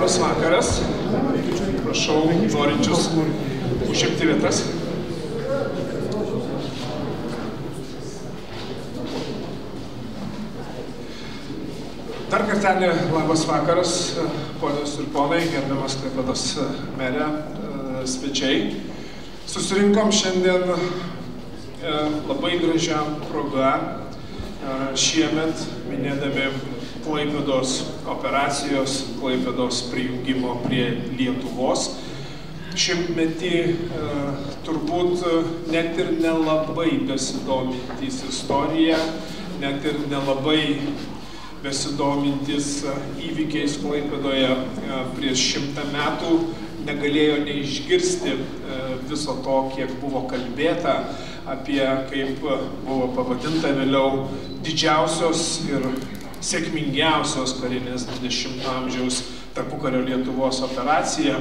Labas vakaras. Prašau norinčius užimti vietas. Dar kartelį labas vakaras, ponios ir ponai, gerbiamas Klaipėdos merė, svečiai. Susirinkom šiandien labai gražią progą šiemet minėdami Klaipėdos operacijos, Klaipėdos prijungimo prie Lietuvos. Šimtmetį turbūt net ir nelabai besidomintys istorija, net ir nelabai besidomintis įvykiais Klaipėdoje prieš 100 metų negalėjo neišgirsti viso to, kiek buvo kalbėta apie, kaip buvo pavadinta vėliau, didžiausios ir sėkmingiausios karinės 20 amžiaus tarpukario Lietuvos operacija.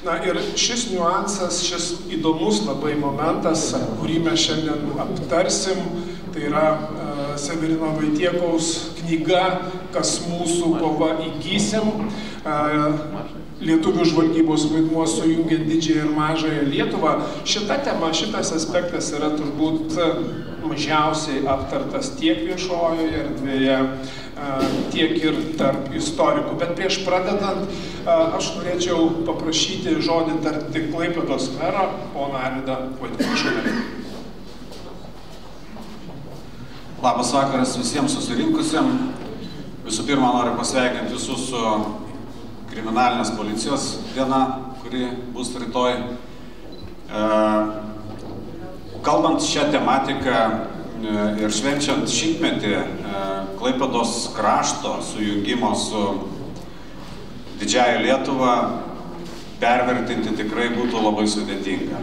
Na ir šis niuansas, šis įdomus labai momentas, kurį mes šiandien aptarsim, tai yra Severino Vaitiekaus knyga Kas mūsų kova įgysim. Lietuvių žvalgybos vaidmuo sujungiant didžiąją ir mažąją Lietuvą. Šita tema, šitas aspektas yra turbūt mažiausiai aptartas tiek viešojoje erdvėje, tiek ir tarp istorikų. Bet prieš pradedant, aš norėčiau paprašyti žodį tarti Klaipėdos merą, poną Arvydą Vaitkevičių. Labas vakaras visiems susirinkusiem. Visų pirma, noriu pasveikinti visus su kriminalinės policijos diena, kuri bus rytoj. Kalbant šią tematiką ir švenčiant šimtmetį Klaipėdos krašto sujungimo su didžiąja Lietuva, pervertinti tikrai būtų labai sudėtinga.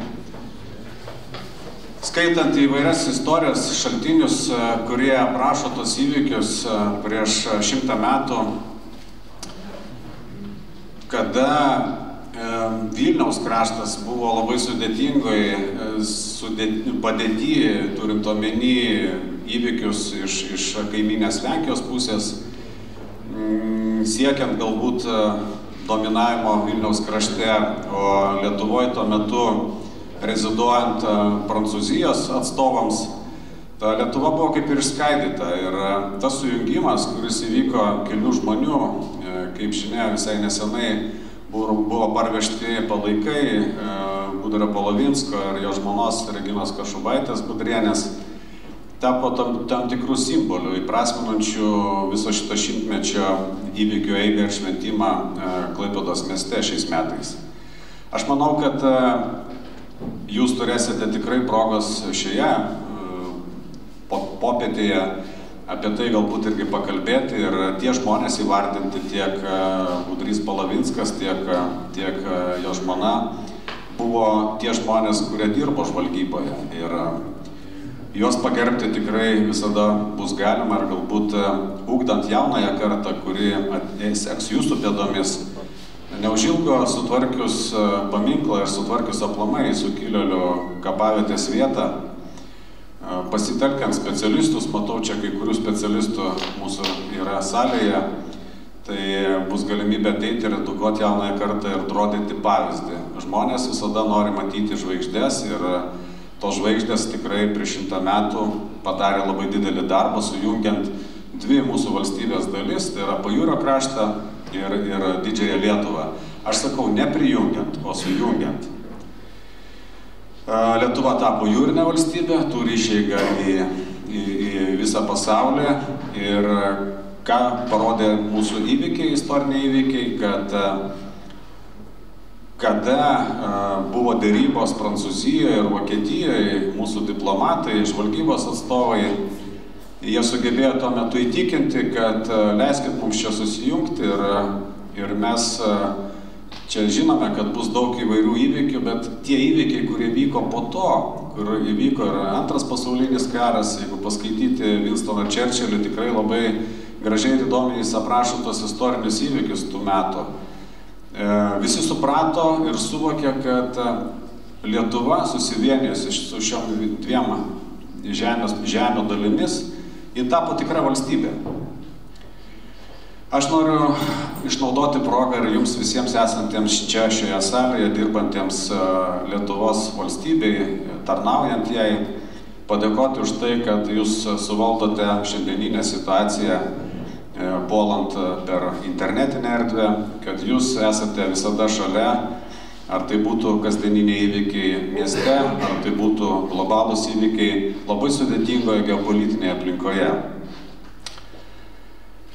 Skaitant įvairias istorijos šaltinius, kurie aprašo tos įvykius prieš 100 metų, kada Vilniaus kraštas buvo labai sudėtingoje padėty, turint omeny įvykius iš kaiminės Lenkijos pusės, siekiant galbūt dominavimo Vilniaus krašte, o Lietuvoje tuo metu reziduojant Prancūzijos atstovams, ta Lietuva buvo kaip ir išskaidyta ir tas sujungimas, kuris įvyko kelių žmonių, kaip žinia, visai nesenai buvo parvežti palaikai Budario Polovinsko ir jo žmonos Reginos Kašubaitės Budrienės, tapo tam tikrų simbolių, įprasminančių viso šito šimtmečio įvykių eigą ir šventimą Klaipėdos mieste šiais metais. Aš manau, kad jūs turėsite tikrai progos šioje popietėje apie tai galbūt irgi pakalbėti ir tie žmonės įvardinti, tiek Budrys Polovinskas, tiek jo žmona, buvo tie žmonės, kurie dirbo žvalgyboje. Ir juos pagerbti tikrai visada bus galima ir galbūt ugdant jaunąją kartą, kuri seks jūsų pėdomis, neužilgo sutvarkius paminklą ir sutvarkius aplamai sukilėlių kapavietės vietą, pasitelkiant specialistus, matau čia kai kurių specialistų mūsų yra salėje, tai bus galimybė ateiti ir edukuoti jaunąją kartą ir rodyti pavyzdį. Žmonės visada nori matyti žvaigždės ir tos žvaigždės tikrai prieš 100 metų padarė labai didelį darbą, sujungiant dvi mūsų valstybės dalis, tai yra pajūrio kraštą ir didžiąją Lietuvą. Aš sakau, ne prijungiant, o sujungiant. Lietuva tapo jūrinė valstybė, turi išeigą į visą pasaulį ir ką parodė mūsų įvykiai, istoriniai įvykiai, kad kada buvo dėrybos Prancūzijoje ir Vokietijoje, mūsų diplomatai, žvalgybos atstovai, jie sugebėjo tuo metu įtikinti, kad leiskit mums čia susijungti ir mes čia žinome, kad bus daug įvairių įvykių, bet tie įvykiai, kurie vyko po to, kur įvyko ir Antras pasaulinis karas, jeigu paskaityti Winstoną Churchillį, tikrai labai gražiai ir įdomiai jis aprašo tos istorinius įvykius tų metų. Visi suprato ir suvokė, kad Lietuva susivienijusi su šiom dviem žemio dalimis, ji tapo tikra valstybė. Aš noriu išnaudoti progą ir jums visiems esantiems čia šioje salėje, dirbantiems Lietuvos valstybei, tarnaujant jai, padėkoti už tai, kad jūs suvaldote šiandieninę situaciją, puolant per internetinę erdvę, kad jūs esate visada šalia, ar tai būtų kasdieniniai įvykiai mieste, ar tai būtų globalūs įvykiai labai sudėtingoje geopolitinėje aplinkoje.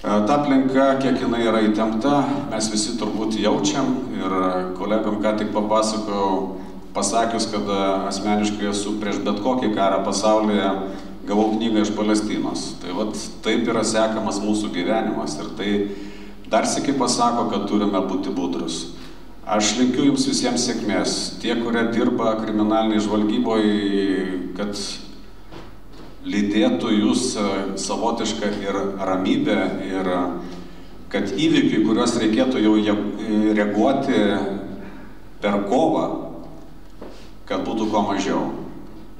Ta aplinka, kiek jinai yra įtempta, mes visi turbūt jaučiam ir kolegom ką tik papasakojau, pasakius, kad asmeniškai esu prieš bet kokį karą pasaulyje, gavau knygą iš Palestinos. Tai vat taip yra sekamas mūsų gyvenimas ir tai dar sykį pasako, kad turime būti budrus. Aš linkiu jums visiems sėkmės. Tie, kurie dirba kriminaliniai žvalgyboje, kad lydėtų jūs savotišką ir ramybę ir kad įvykiai, kuriuos reikėtų jau reaguoti per kovą, kad būtų kuo mažiau.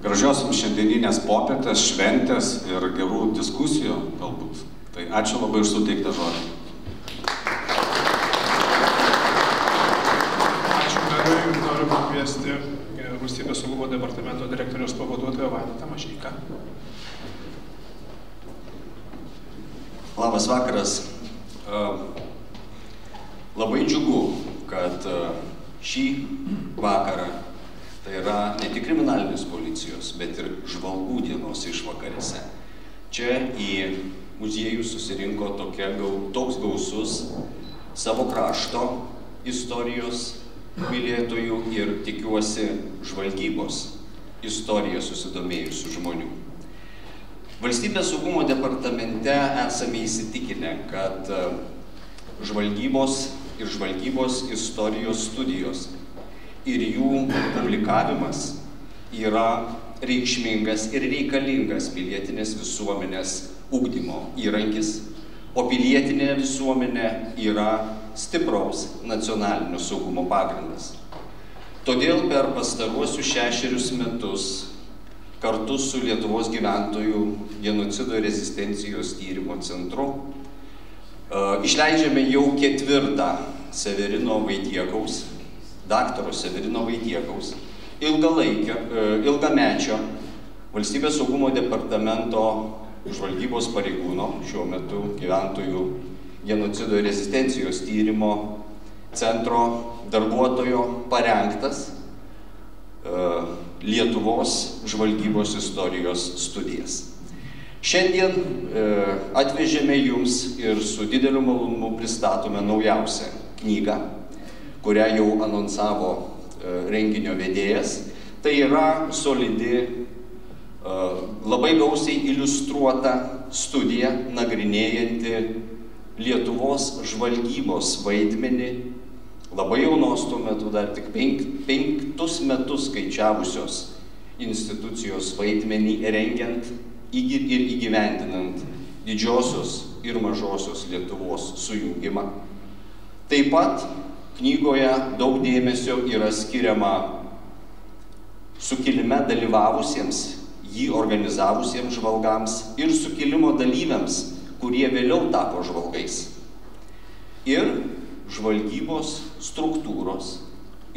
Gražios jums šiandieninės popietės, šventės ir gerų diskusijų galbūt. Tai ačiū labai už suteiktą žodį. Ačiū merui, noriu pakviesti Valstybės saugumo departamento direktoriaus pavaduotoją Vaidotą Mažeiką. Labas vakaras. Labai džiugu, kad šį vakarą, tai yra ne tik kriminalinės policijos, bet ir žvalgų dienos išvakarėse, čia į muziejų susirinko toks gausus savo krašto istorijos mylėtojų ir tikiuosi žvalgybos istoriją susidomėjusių žmonių. Valstybės saugumo departamente esame įsitikinę, kad žvalgybos ir žvalgybos istorijos studijos ir jų publikavimas yra reikšmingas ir reikalingas pilietinės visuomenės ugdymo įrankis, o pilietinė visuomenė yra stipraus nacionalinio saugumo pagrindas. Todėl per pastaruosius 6 metus kartu su Lietuvos gyventojų genocido ir rezistencijos tyrimo centru išleidžiame jau 4. Severino Vaitiekaus, daktaro Severino Vaitiekaus, ilgamečio Valstybės saugumo departamento žvalgybos pareigūno, šiuo metu gyventojų genocido ir rezistencijos tyrimo centro darbuotojo parengtas Lietuvos žvalgybos istorijos studijas. Šiandien atvežėme jums ir su dideliu malonumu pristatome naujausią knygą, kurią jau anonsavo renginio vedėjas. Tai yra solidi, labai gausiai iliustruota studija, nagrinėjanti Lietuvos žvalgybos vaidmenį, labai jaunos tuo metu, dar tik 5 metus skaičiavusios institucijos vaidmenį rengiant ir įgyvendinant didžiosios ir mažosios Lietuvos sujungimą. Taip pat knygoje daug dėmesio yra skiriama sukilime dalyvavusiems, jį organizavusiems žvalgams ir sukilimo dalyviams, kurie vėliau tapo žvalgais. Ir žvalgybos struktūros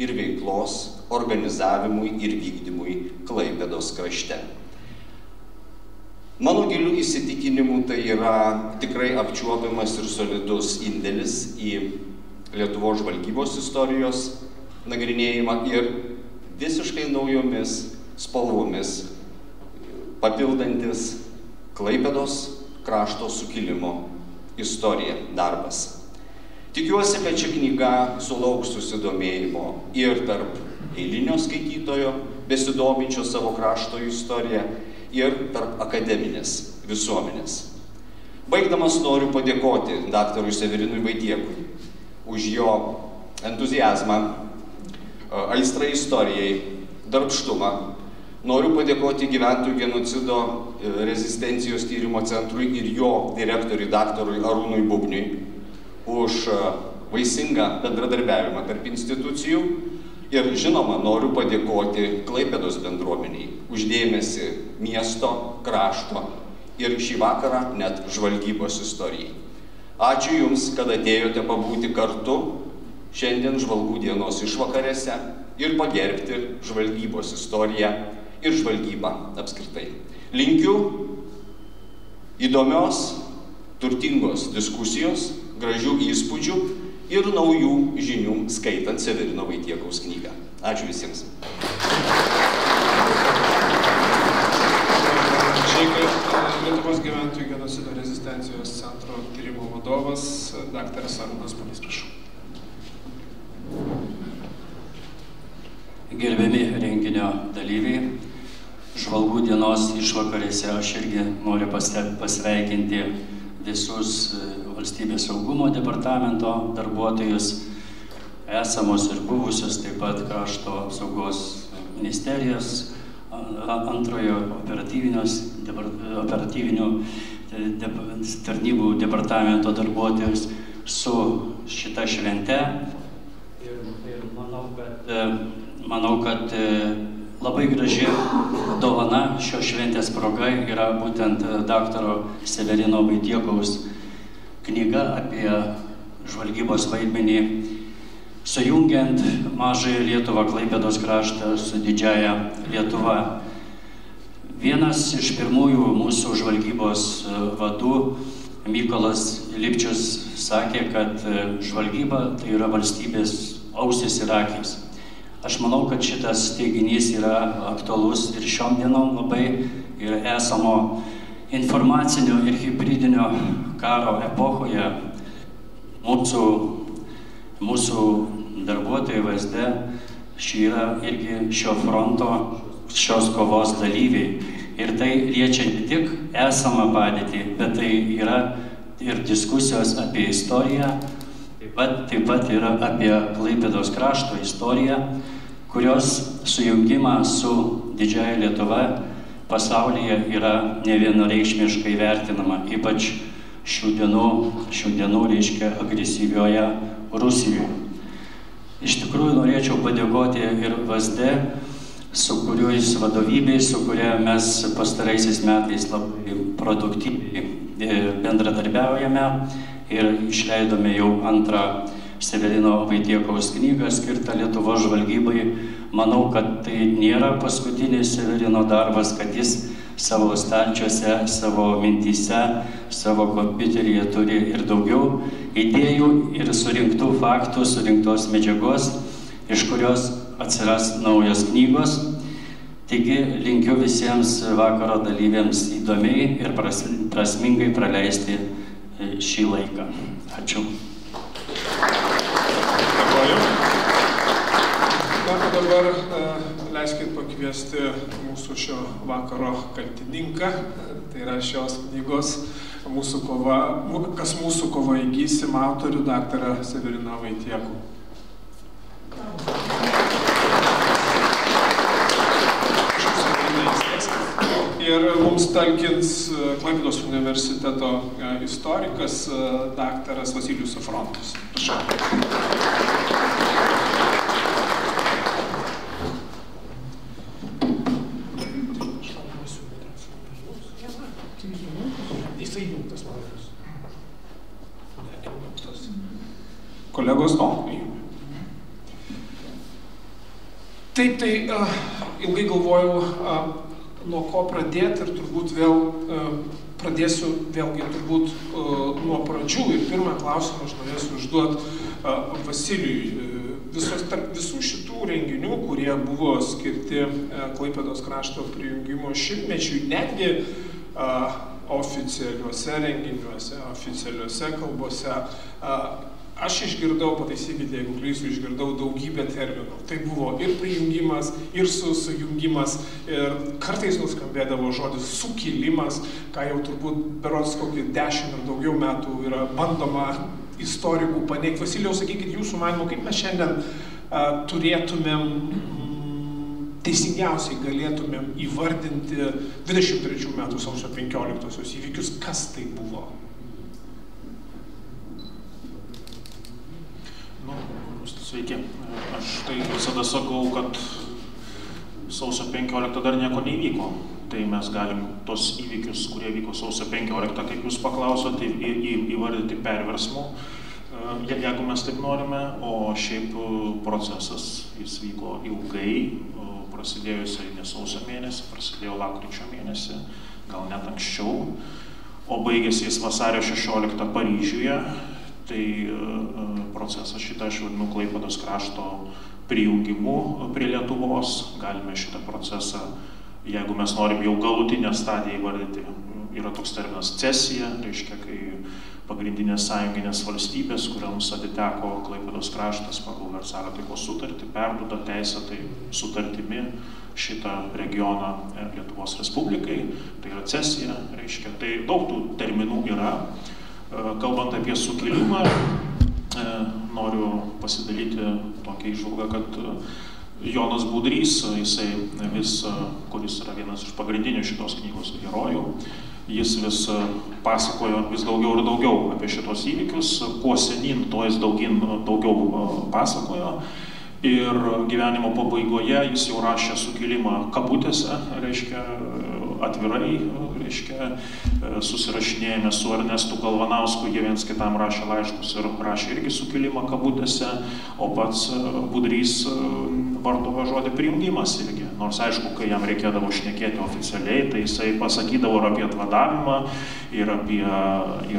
ir veiklos organizavimui ir vykdymui Klaipėdos krašte. Mano giliu įsitikinimu tai yra tikrai apčiuopiamas ir solidus indėlis į Lietuvos žvalgybos istorijos nagrinėjimą ir visiškai naujomis spalvomis papildantis Klaipėdos krašto sukilimo istoriją darbas. Tikiuosi, kad ši knyga sulauks susidomėjimo ir tarp eilinio skaitytojo, besidominčio savo krašto istoriją, ir tarp akademinės visuomenės. Baigdamas noriu padėkoti daktarui Severinui Vaitiekui už jo entuziazmą, aistrą istorijai, darbštumą. Noriu padėkoti gyventojų genocido rezistencijos tyrimo centrui ir jo direktoriui daktarui Arūnui Bubniui už vaisingą bendradarbiavimą tarp institucijų ir, žinoma, noriu padėkoti Klaipėdos bendruomeniai už dėmesį miesto, krašto ir šį vakarą net žvalgybos istorijai. Ačiū Jums, kad atėjote pabūti kartu šiandien Žvalgų dienos išvakarėse ir pagerbti žvalgybos istoriją ir žvalgybą apskritai. Linkiu įdomios, turtingos diskusijos, gražių įspūdžių ir naujų žinių skaitant Severino Vaitiekaus knygą. Ačiū visiems. Lietuvos gyventojų genocido rezistencijos centro tyrimo vadovas, daktaras Arūnas Punys, prašau. Gerbiami renginio dalyviai, Žvalgų dienos išvakarėse aš irgi noriu pasveikinti visus Valstybės saugumo departamento darbuotojus, esamos ir buvusius, taip pat Krašto apsaugos ministerijos, antrojo operatyvinių tarnybų departamento darbuotojus su šita švente. Ir manau, kad labai graži dovana šios šventės proga yra būtent daktaro Severino Vaitiekaus knyga apie žvalgybos vaidmenį, sujungiant mažąją Lietuvą, Klaipėdos kraštą su didžiąja Lietuva. Vienas iš pirmųjų mūsų žvalgybos vadų, Mykolas Lipčius, sakė, kad žvalgyba tai yra valstybės ausis ir akys. Aš manau, kad šitas teiginys yra aktualus ir šiom dienom labai ir esamo informacinio ir hibridinio karo epochoje mūsų darbuotojai VSD yra irgi šio fronto, šios kovos dalyviai. Ir tai liečia ne tik esamą padėtį, bet tai yra ir diskusijos apie istoriją, taip pat yra apie Klaipėdos krašto istoriją, kurios sujungimą su didžiąja Lietuva pasaulyje yra nevienareikšmiškai vertinama, ypač šių dienų reiškia agresyvioje Rusijoje. Iš tikrųjų norėčiau padėkoti ir VSD, su kuriais vadovybei, su kuria mes pastaraisiais metais labai produktyviai bendradarbiaujame ir išleidome jau antrą Severino Vaitiekaus knygą skirtą Lietuvos žvalgybai. Manau, kad tai nėra paskutinis Severino darbas, kad jis savo stalčiuose, savo mintyse, savo kompiuteryje turi ir daugiau idėjų ir surinktų faktų, surinktos medžiagos, iš kurios atsiras naujos knygos. Taigi linkiu visiems vakaro dalyviams įdomiai ir prasmingai praleisti šį laiką. Ačiū. Dabar leiskit pakviesti mūsų šio vakaro kaltininką, tai yra šios knygos Kas mūsų kova įgysim autorių, daktarą Severiną Vaitiekų. Ir mums talkins Klaipėdos universiteto istorikas, daktaras Vasilijus Safronovas. Kolegos, Taip, ilgai galvojau, nuo ko pradėti ir turbūt vėl pradėsiu vėlgi turbūt nuo pradžių. Ir pirmą klausimą aš norėsiu užduoti Vasilijui. Tarp visų šitų renginių, kurie buvo skirti Klaipėdos krašto prijungimo šimtmečiui, netgi oficialiuose renginiuose, oficialiuose kalbose, aš išgirdau, pataisykite, jeigu klysiu, išgirdau daugybę terminų. Tai buvo ir prijungimas, ir sujungimas, ir kartais nuskambėdavo žodis sukilimas, ką jau turbūt berods kokį 10 ir daugiau metų yra bandoma istorikų paneigti. Vasilijau, sakykit, jūsų manymu, kaip mes šiandien turėtumėm, teisingiausiai galėtumėm įvardinti 23 metų sausio 15-osios įvykius, kas tai buvo? Sveiki. Aš tai visada sakau, kad sausio 15 dar nieko neįvyko. tai mes galim tos įvykius, kurie vyko sausio 15, kaip jūs paklausot, įvardyti perversmu, jeigu mes taip norime, o šiaip procesas jis vyko ilgai, prasidėjo jisai ne sausio mėnesį, prasidėjo lapkričio mėnesį, gal net anksčiau, o baigėsi jis vasario 16 Paryžiuje, tai procesą šitą aš vadinu Klaipėdos krašto prijungimu prie Lietuvos. Galime šitą procesą, jeigu mes norim jau galutinę stadiją įvardyti, yra toks terminas cesija, reiškia, kai pagrindinės sąjunginės valstybės, kuriams atiteko Klaipėdos kraštas pagal Versalio taikos sutartį, perduoda teisėtai sutartimi šitą regioną Lietuvos Respublikai, tai yra cesija, reiškia, tai daug tų terminų yra. Kalbant apie sukilimą, noriu pasidalyti tokią įžvalgą, kad Jonas Budrys, jisai kuris yra vienas iš pagrindinių šitos knygos herojų, jis vis pasakojo vis daugiau ir daugiau apie šitos įvykius, kuo senin, tuo jis daugiau pasakojo. Ir gyvenimo pabaigoje jis jau rašė sukilimą kabutėse, reiškia, atvirai, reiškia, susirašinėjame su Ernestu Galvanausku, jie viens kitam rašė laiškus ir rašė irgi sukilimą kabutėse, o pats Budrys vartojo žodį prijungimas irgi. Nors aišku, kai jam reikėdavo šnekėti oficialiai, tai jisai pasakydavo ir apie atvadavimą, ir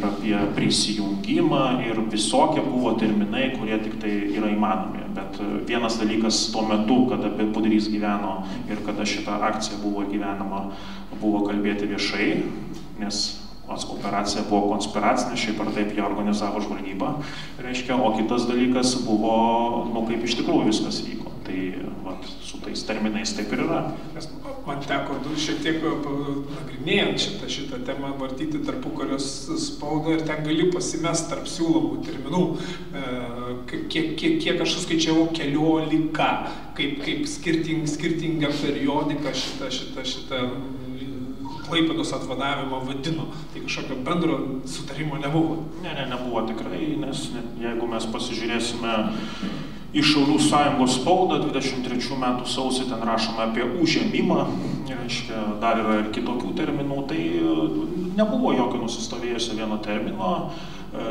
apie prisijungimą, ir visokie buvo terminai, kurie tik tai yra įmanomi. Bet vienas dalykas tuo metu, kada Budrys gyveno ir kada šita akcija buvo gyvenama, buvo kalbėti viešai, nes operacija buvo konspiracinė, šiaip ar taip ją organizavo žvalgyba, reiškia, o kitas dalykas buvo, kaip iš tikrųjų viskas vyko. Tai su tais terminais taip ir yra. Man teko šiek tiek nagrinėjant šitą temą vartyti tarpukario spaudą ir ten gali pasimest tarp siūlomų terminų. Kiek aš suskaičiavau 14, kaip skirtinga periodika šitą Klaipėdos atvadavimą vadino. Tai kažkokio bendro sutarimo nebuvo. Nebuvo tikrai, nes jeigu mes pasižiūrėsime į Šaulių sąjungos spaudą 23 metų sausį, ten rašoma apie užėmimą, reiškia, dar yra ir kitokių terminų, tai nebuvo jokio nusistovėjusio vieno termino,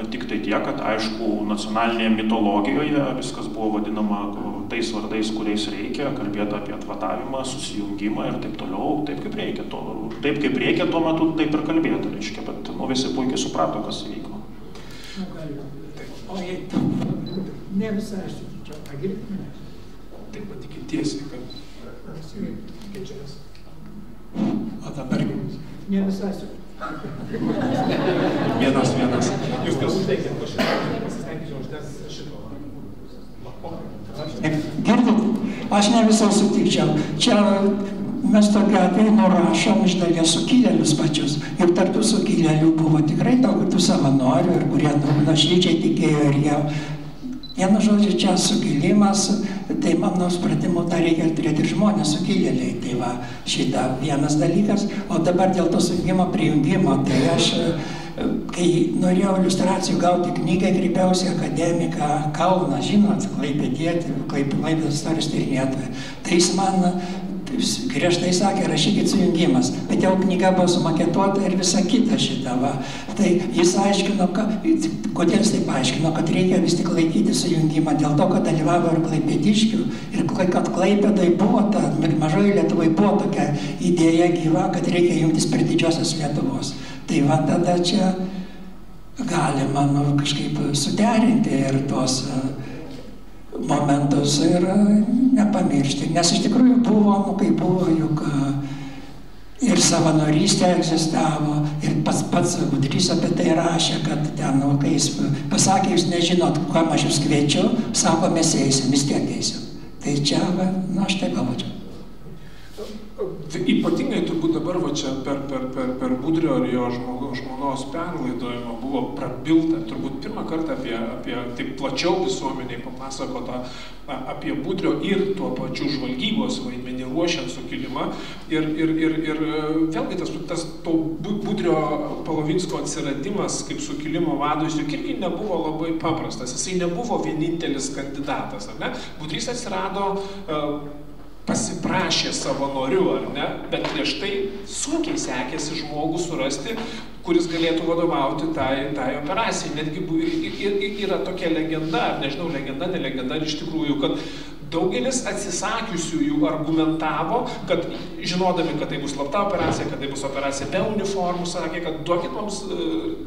tik tai tiek, kad aišku, nacionalinėje mitologijoje viskas buvo vadinama tais vardais, kuriais reikia, kalbėti apie atvadavimą, susijungimą ir taip toliau, taip kaip reikia tuo metu, taip ir kalbėti, reiškia, bet visi puikiai suprato, kas įvyko. Ne visai aš sakyčiau, pagirdime. Taip pat tik tiesiai, kad o dabar ne visai vienas. Jūs gal užteikėt po šitą, pasistengiau uždėti šito. Girdit, aš ne visai sutikčiau. Čia mes tokiu atveju nurašom iš dalies sukilėlius pačius. Ir tarp tų sukilėlių buvo tikrai daug tų savanorių, ir kurie nuoširdžiai tikėjo ir jie. Vienu žodžiu, čia sukilimas, tai mano supratimu, tą reikia turėti ir žmonės sukilėliai. Tai va, šitą vienas dalykas. O dabar dėl to sujungimo, prijungimo, tai aš, kai norėjau iliustracijų gauti knygą, kreipiausi akademiką Kauną, žinot, Klaipėdietį, Klaipėdos istorijos tyrinėtoją. Tai jis man griežtai sakė, rašykit sujungimas, bet jau knyga buvo sumaketuota ir visa kita šita, va. Tai jis aiškino, kodėl jis taip aiškino, kad reikia vis tik laikyti sujungimą, dėl to, kad dalyvavo ir klaipėdiškių, ir kad Klaipėdai buvo mažoji Lietuvai buvo tokia idėja gyva, kad reikia jungtis prie didžiosios Lietuvos. Tai va, tada čia galima kažkaip suderinti ir tos momentus ir nepamiršti, nes iš tikrųjų buvo, kaip buvo, juk ir savanorystė egzistavo, ir pats Budrys apie tai rašė, kad ten, kai jis pasakė, jūs nežinot, kam aš jūs kviečiu, sako, mes eisim, vis tiek eisim. Tai čia, aš taip galvočiau. Ypatingai turbūt dabar va čia per Budrio ir jo žmonos perlaidojimą buvo prabilta, turbūt pirmą kartą apie taip plačiau visuomeniai papasakota apie Budrio ir tuo pačiu žvalgybos vaidmenį ruošiant sukilimą. Ir vėlgi tas to Budrio Polovinsko atsiradimas kaip sukilimo vado, jis juk irgi nebuvo labai paprastas, jisai nebuvo vienintelis kandidatas, ar ne? Budrys atsirado pasiprašė savanoriu, ar ne, bet prieš tai sunkiai sekėsi žmogų surasti, kuris galėtų vadovauti tai operacijai. Netgi yra tokia legenda, nežinau, legenda, ne legenda, iš tikrųjų, kad daugelis atsisakiusiųjų argumentavo, kad žinodami, kad tai bus slapta operacija, kad tai bus operacija be uniformų, sakė, kad duokit mums,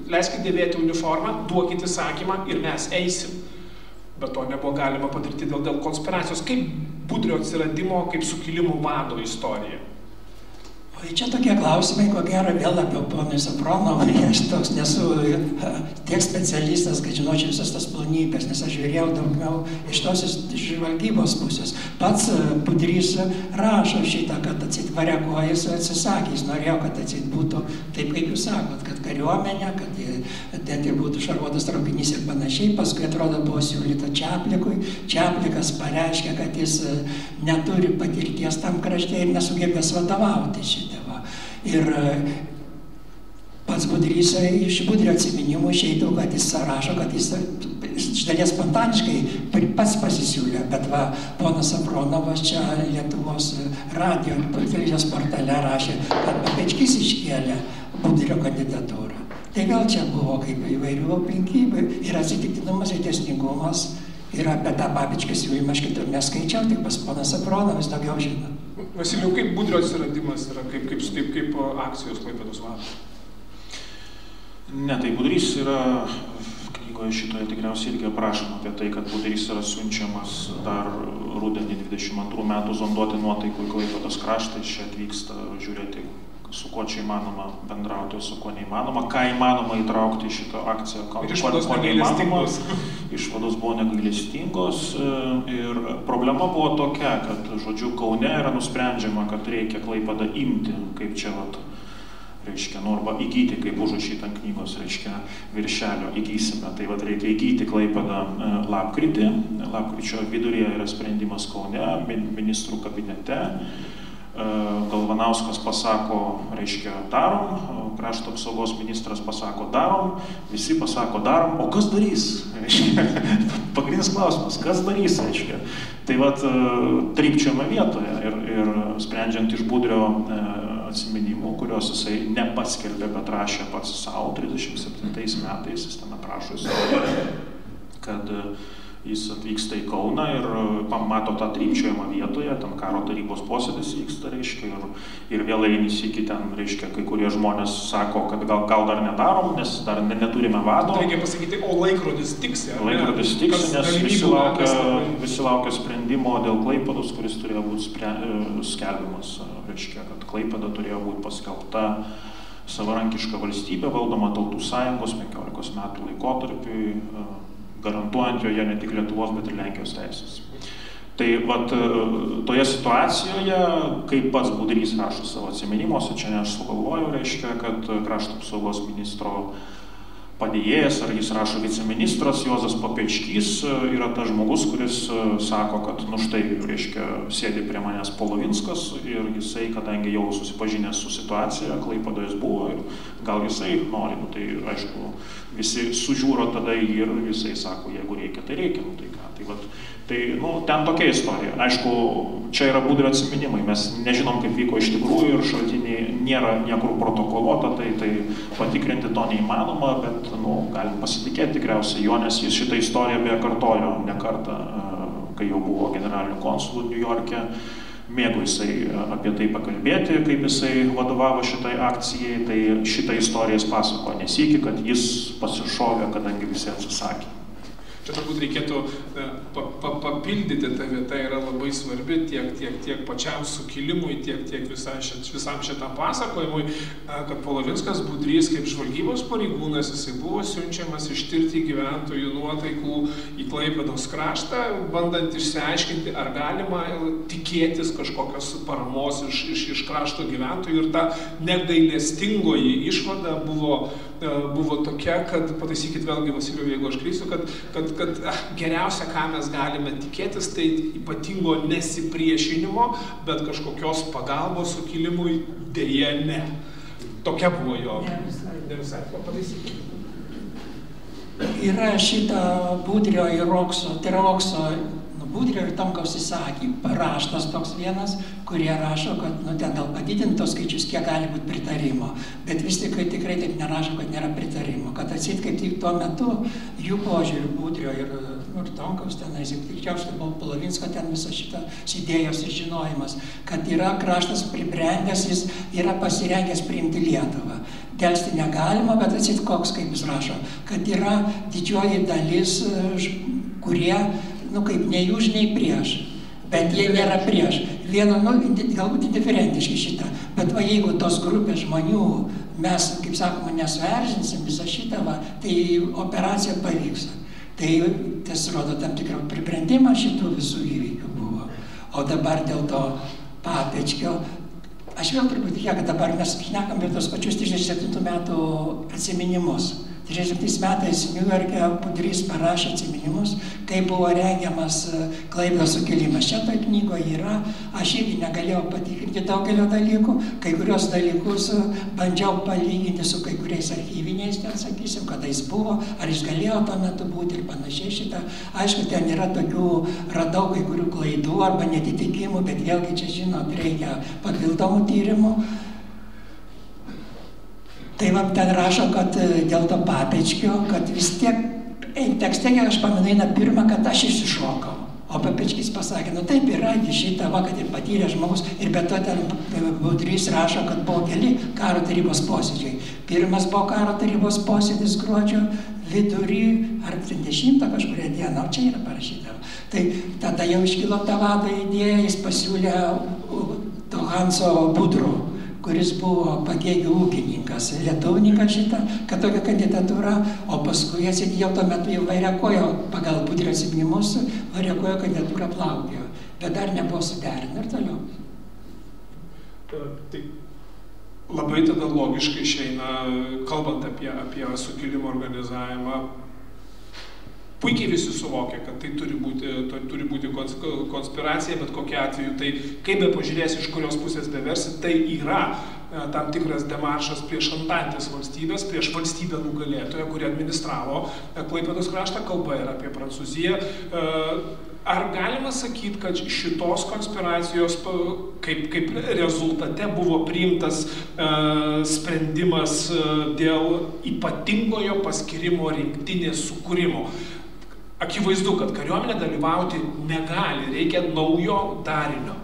leiskit dėvėti uniformą, duokit įsakymą ir mes eisim. Bet to nebuvo galima padaryti dėl konspiracijos. Kaip Budrio atsiradimo, kaip sukilimų vado istorija? Čia tokie klausimai, ko gero, vėl apie ponui Safronovui. Aš toks nesu tiek specialistas, kad žinočiau visas tas planybės, nes aš žiūrėjau daugiau iš tos žvalgybos pusės. Pats Budrys rašo šitą, kad variakojas atsisakys. Norėjau, kad būtų taip, kaip jūs sakot, kad kariuomenė, kad tai būtų šarvuotas traukinys ir panašiai. Paskui, atrodo, buvo siūlyta Čaplikui. Čaplikas pareiškė, kad jis neturi patirties tam krašte ir nesugebės vadovauti šitą. Ir pats Budrys iš Budrio atsiminimų išeitų, kad jis rašo, kad jis iš dalies spontaniškai pats pasisiūlė, bet va, ponas Safronovas čia Lietuvos radijo televizijos portale rašė, kad Papečkys iškėlė Budrio kandidatūrą. Tai gal čia buvo kaip įvairių aplinkybių ir atsitiktinumas ir tiesningumas. Ir apie tą Papečkį siūlymą aš kitur neskaičiau, tik pas ponas Safronovas daugiau žino. Vasilijau, kaip Budrio atsiradimas yra, kaip akcijos Klaipėdos vadas? Ne, tai Budrys yra, knygoje šitoje tikriausiai irgi aprašoma apie tai, kad Budrys yra siunčiamas dar rudenį 22 metų zonduoti nuotaikų į Klaipėdos kraštą, iš čia atvyksta žiūrėti, su kuo čia įmanoma bendrauti, su kuo neįmanoma, ką įmanoma įtraukti į šitą akciją, ko neįmanoma. Išvados buvo negailestingos ir problema buvo tokia, kad, žodžiu, Kaune yra nusprendžiama, kad reikia Klaipėdą imti, kaip čia, reiškia, arba įgyti, kaip užrašyta ant knygos, reiškia, viršelio įgysime. Tai reikia įgyti Klaipėdą lapkritį, lapkričio viduryje yra sprendimas Kaune, ministrų kabinete. Galvanauskas pasako, reiškia, darom, krašto apsaugos ministras pasako, darom, visi pasako, darom, o kas darys? Pagrindinis klausimas, kas darys, reiškia. Tai trypčiojame vietoje ir sprendžiant iš Budrio atsiminimų, kurios jisai nepaskelbė, bet rašė pats savo 37 metais, jis ten aprašo, kad jis atvyksta į Kauną ir pamato tą trypčiojimą vietoje, ten karo tarybos posėdis vyksta, reiškia, ir vėl eini sykį ten, reiškia, kai kurie žmonės sako, kad gal dar nedarom, nes dar neturime vado. Reikia pasakyti, o laikrodis tiksi, ar ne? Laikrodis tiksi, nes visi laukia sprendimo dėl Klaipėdos, kuris turėjo būti skelbiamas, reiškia, kad Klaipėda turėjo būti paskelbta savarankiška valstybė, valdoma Tautų Sąjungos 15 metų laikotarpiui, garantuojant joje ne tik Lietuvos, bet ir Lenkijos teisės. Tai toje situacijoje, kaip pats Budrys rašo savo atsiminimuose, čia ne aš sugalvoju, reiškia, kad krašto apsaugos ministro padėjėjas, ar jis rašo viceministras Juozas Papečkys, yra tas žmogus, kuris sako, kad štai, reiškia, sėdi prie manęs Polovinskas ir jisai, kadangi jau susipažinęs su situacija, Klaipėdoje jis buvo ir gal jisai nori, tai aišku, visi sužiūro tada ir jisai sako, jeigu reikia, tai reikia, tai ką. Tai ten tokia istorija. Aišku, čia yra Budrio atsiminimai, mes nežinom, kaip vyko iš tikrųjų ir šaltiniai nėra niekur protokoluota, tai patikrinti to neįmanoma, bet galim pasitikėti tikriausiai jo, nes jis šitą istoriją beje kartojo ne kartą, kai jau buvo generaliniu konsulu Niujorke. Mėgo jisai apie tai pakalbėti, kaip jisai vadovavo šitai akcijai, tai šitą istoriją jis pasakojo nesykį, kad jis pasišovė, kadangi visi atsisakė. Čia turbūt reikėtų papildyti, ta vieta yra labai svarbi tiek pačiam sukilimui, tiek visam šitam pasakojimui, kad Polovinskas Budrys kaip žvalgybos pareigūnas, jisai buvo siunčiamas ištirti gyventojų nuotaikų į Klaipėdos kraštą, bandant išsiaiškinti, ar galima tikėtis kažkokios paramos iš krašto gyventojų, ir ta negailestingoji išvada buvo tokia, kad, pataisykit vėlgi, Vasilijau, jeigu aš klysiu, kad geriausia, ką mes galime tikėtis, tai ypatingo nesipriešinimo, bet kažkokios pagalbos sukilimui dėja ne. Tokia buvo jo. Ne visai. Pataisykit. Yra šita Budrio ir Rokso, tai yra Rokso Budrio ir Tomkaus įsakymų raštas toks vienas, kurie rašo, kad ten gal padidintos skaičius, kiek gali būti pritarimo, bet vis tik tikrai taip nerašo, kad nėra pritarimo, kad atsit kaip tik tuo metu jų požiūrių Budrio ir Tomkaus tenais, ir tikriausiai buvo Polovinsko ten visas šitas idėjos ir žinojimas, kad yra kraštas pribrendęs, jis yra pasirengęs priimti Lietuvą. Delsti negalima, bet atsit koks, kaip jis rašo, kad yra didžioji dalis, kurie, kaip nei už, nei prieš, bet jie nėra prieš. Vieno, galbūt indiferentiški šitą, bet va jeigu tos grupės žmonių mes, kaip sakoma, nesuerzinsim visą šitą, tai operacija pavyks. Tai tas rodo tam tikrą pribrendimą šitų visų įvykių buvo. O dabar dėl to Papečkio, aš vėl turbūt tikiu, kad dabar mes šnekam ir tos pačius 37 metų atsiminimus. 37 metais Niujorke Budrys parašė atsiminimus, kai buvo rengiamas Klaipėdos sukilimas. Čia toj knygoje yra, aš irgi negalėjau patikrinti daugelio dalykų, kai kurios dalykus bandžiau palyginti su kai kuriais archyviniais, ten sakysim, kada jis buvo, ar jis galėjo tuo metu būti ir panašiai šitą. Aišku, ten yra tokių, radau kai kurių klaidų arba netitikimų, bet vėlgi čia, žinot, reikia papildomų tyrimų. Tai va, ten rašo, kad dėl to Papečkio, kad vis tiek, tekste aš paminėjau pirmą, kad aš išsišokau. O Papečkis pasakė, taip yra šitą, kad ir patyrė žmogus, ir be to ten Budrys rašo, kad buvo keli karo tarybos posėdžiai. Pirmas buvo karo tarybos posėdis gruodžio vidury, ar 10 kažkuria diena, o čia yra parašyta. Tai tada jau iškilo ta vado idėja, jis pasiūlė to Hanso Budro, kuris buvo Pagėgių ūkininkas, lietuvininkas šitą, kad tokia kandidatūra, o paskui jau tuo metu jau Variakojo, pagal Budrio atsiminimus, Variakojo kandidatūra plaukėjo, bet dar nebuvo suderinta ir toliau. Tai labai tada logiškai išeina, kalbant apie sukilimo organizavimą, puikiai visi suvokia, kad tai turi būti konspiracija, bet kokia atveju, tai kaip be pažiūrėsi, iš kurios pusės beversi, tai yra tam tikras demaršas prieš antantės valstybės, prieš valstybę nugalėtoją, kuri administravo Klaipėdos kraštą, kalba ir apie Prancūziją. Ar galima sakyti, kad šitos konspiracijos kaip rezultate buvo priimtas sprendimas dėl ypatingojo paskirimo rinktinės sukūrimo? Akivaizdu, kad kariuomenė dalyvauti negali, reikia naujo darinio.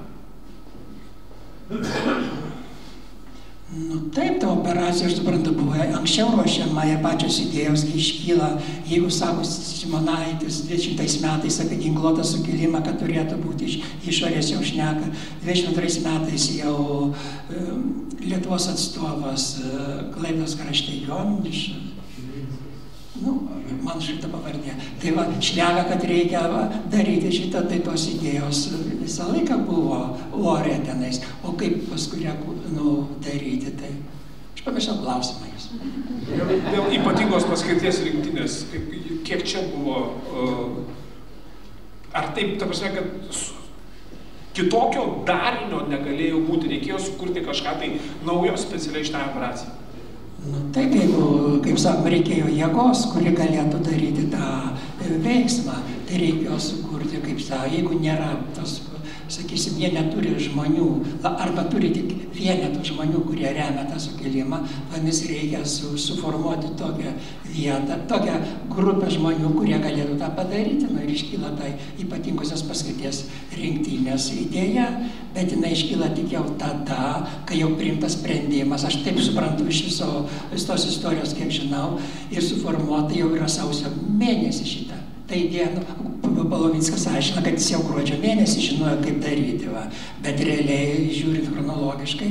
Taip, ta operacija, aš suprantu, buvo anksčiau ruošiama ir pačios idėjos, kai iškyla, jeigu sako Simonaitis 20 metais apie ginkluotą sukilimą, kad turėtų būti išorės jau šneka, 22 metais jau Lietuvos atstovas Klaipėdos krašte Jomišas, man šitą pavardė. Tai va, šneka, kad reikia daryti šitą, tai tos idėjos visą laiką buvo ore tenais. O kaip paskui daryti, tai aš pamiršau klausimą jūs. Dėl ypatingos paskirties rinktinės, kiek čia buvo, ar taip, ta prasme, kad kitokio darinio negalėjo būti, reikėjo sukurti kažką tai naujo specialiai šitai operacijai? Taip, jeigu, kaip sakom, reikėjo jėgos, kuri galėtų daryti tą veiksmą, tai reikėjo sukurti, kaip sakom, jeigu nėra tos, sakysim, jie neturi žmonių, arba turi tik vienetų žmonių, kurie remia tą sukilimą, vadinasi, reikia suformuoti tokią vietą, tokią grupę žmonių, kurie galėtų tą padaryti, ir iškyla tai ypatingosios paskirties rinktinės idėja, bet jinai iškyla tik jau tada, kai jau priimtas sprendimas, aš taip suprantu iš visos istorijos, kiek žinau, ir suformuota jau yra sausio mėnesį šitą. Tai idėja, Polovinskas aiškina, kad jis jau gruodžio mėnesį žinojo, kaip daryti, bet realiai, žiūrint chronologiškai,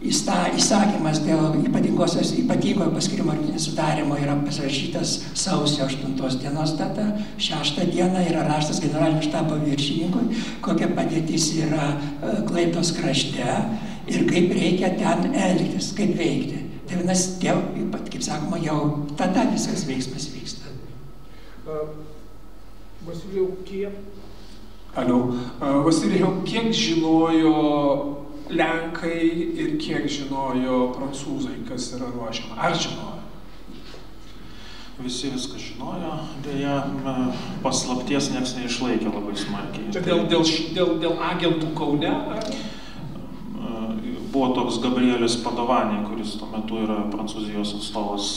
įsakymas dėl ypatingojo paskirimo rinktinės sudarimo yra pasirašytas sausio 8 dienos data, 6 dieną yra raštas generalinio štabo viršininkui, kokia padėtis yra Klaipėdos krašte ir kaip reikia ten elgtis, kaip veikti. Tai vienas, kaip sakoma, jau tada visas veiksmas vyksta. Vasilijau, kiek žinojo Lenkai ir kiek žinojo prancūzai, kas yra ruošiama? Ar žinojo? Visi viską žinojo, dėja paslapties nieks neišlaikė labai smarkiai. Čia dėl agentų Kaune? Buvo toks Gabrielis Padovanė, kuris tuo metu yra Prancūzijos atstovas,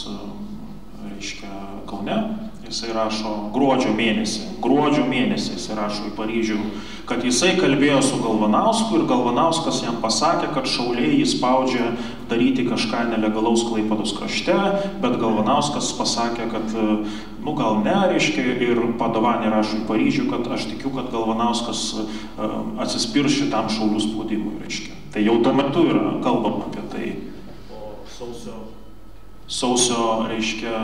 reiškia, Kaune. Jisai rašo gruodžio mėnesį jisai rašo į Paryžių, kad jisai kalbėjo su Galvanausku ir Galvanauskas jam pasakė, kad šauliai jį spaudžia daryti kažką nelegalaus Klaipėdos krašte, bet Galvanauskas pasakė, kad gal ne, reiškia, ir Padovanė rašo į Paryžių, kad aš tikiu, kad Galvanauskas atsispirs šitam šaulių spaudimui, reiškia. Tai jau tuo metu yra kalbama apie tai. O sausio, reiškia,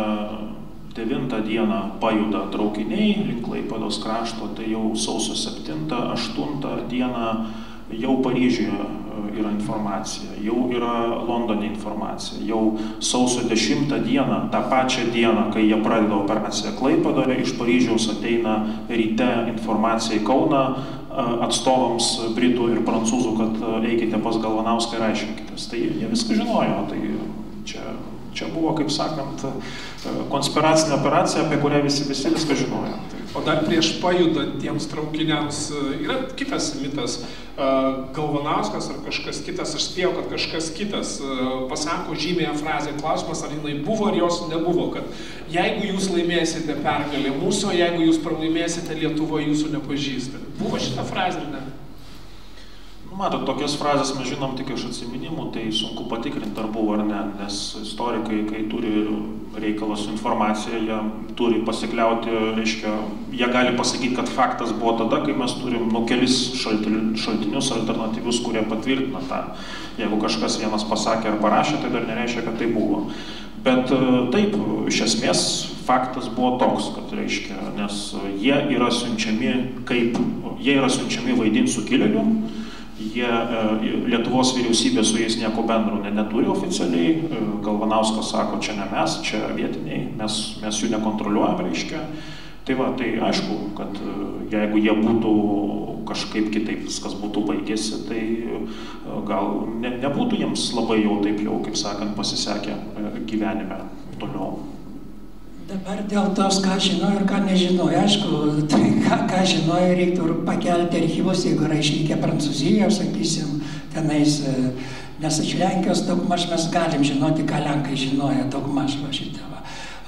9 dieną pajuda traukiniai link Klaipėdos krašto, tai jau sausio 7-8 dieną jau Paryžiuje yra informacija, jau yra Londone informacija, jau sausio 10 dieną, tą pačią dieną, kai jie pradeda operaciją Klaipėdoje, iš Paryžiaus ateina ryte informacija į Kauną atstovams britų ir prancūzų, kad eikite pas Galvanauską ir aiškinkitės. Tai jie viską žinojo, tai čia buvo, kaip sakant, konspiracinė operacija, apie kurią visi viską žinojo. O dar prieš pajudantiems traukiniams yra kitas mitas. Galvanauskas ar kažkas kitas, aš spėjau, kad kažkas kitas pasako žymėją frazę, klausimas, ar jinai buvo ar jos nebuvo, kad jeigu jūs laimėsite pergalę mūsų, jeigu jūs pralaimėsite Lietuvoje, jūsų nepažįsta. Buvo šita frazė, ar ne? Matot, tokias frazes mes žinom tik iš atsiminimų, tai sunku patikrinti, ar buvo ar ne, nes istorikai, kai turi reikalą su informacija, jie turi pasikliauti, reiškia, jie gali pasakyti, kad faktas buvo tada, kai mes turim kelis šaltinius alternatyvius, kurie patvirtina tą. Jeigu kažkas vienas pasakė ar parašė, tai dar nereiškia, kad tai buvo. Bet taip, iš esmės, faktas buvo toks, kad reiškia, nes jie yra siunčiami vaidinti sukilėlių. Lietuvos vyriausybė su jais nieko bendro neturi oficialiai. Galvanauskas sako, čia ne mes, čia vietiniai, mes jų nekontroliuojam, reiškia. Tai aišku, kad jeigu jie būtų kažkaip kitaip viskas būtų baigėsi, tai gal nebūtų jiems labai jau taip jau, kaip sakant, pasisekę gyvenime toliau. Dabar dėl tos, ką žinojo ir ką nežinojo. Aišku, tai ką žinojo, reiktų pakelti archyvus, jeigu yra išlikę Prancūzijoje, sakysim, tenais, nes iš Lenkijos daugmaž mes galim žinoti, ką Lenkai žinojo, daugmaž va šitą.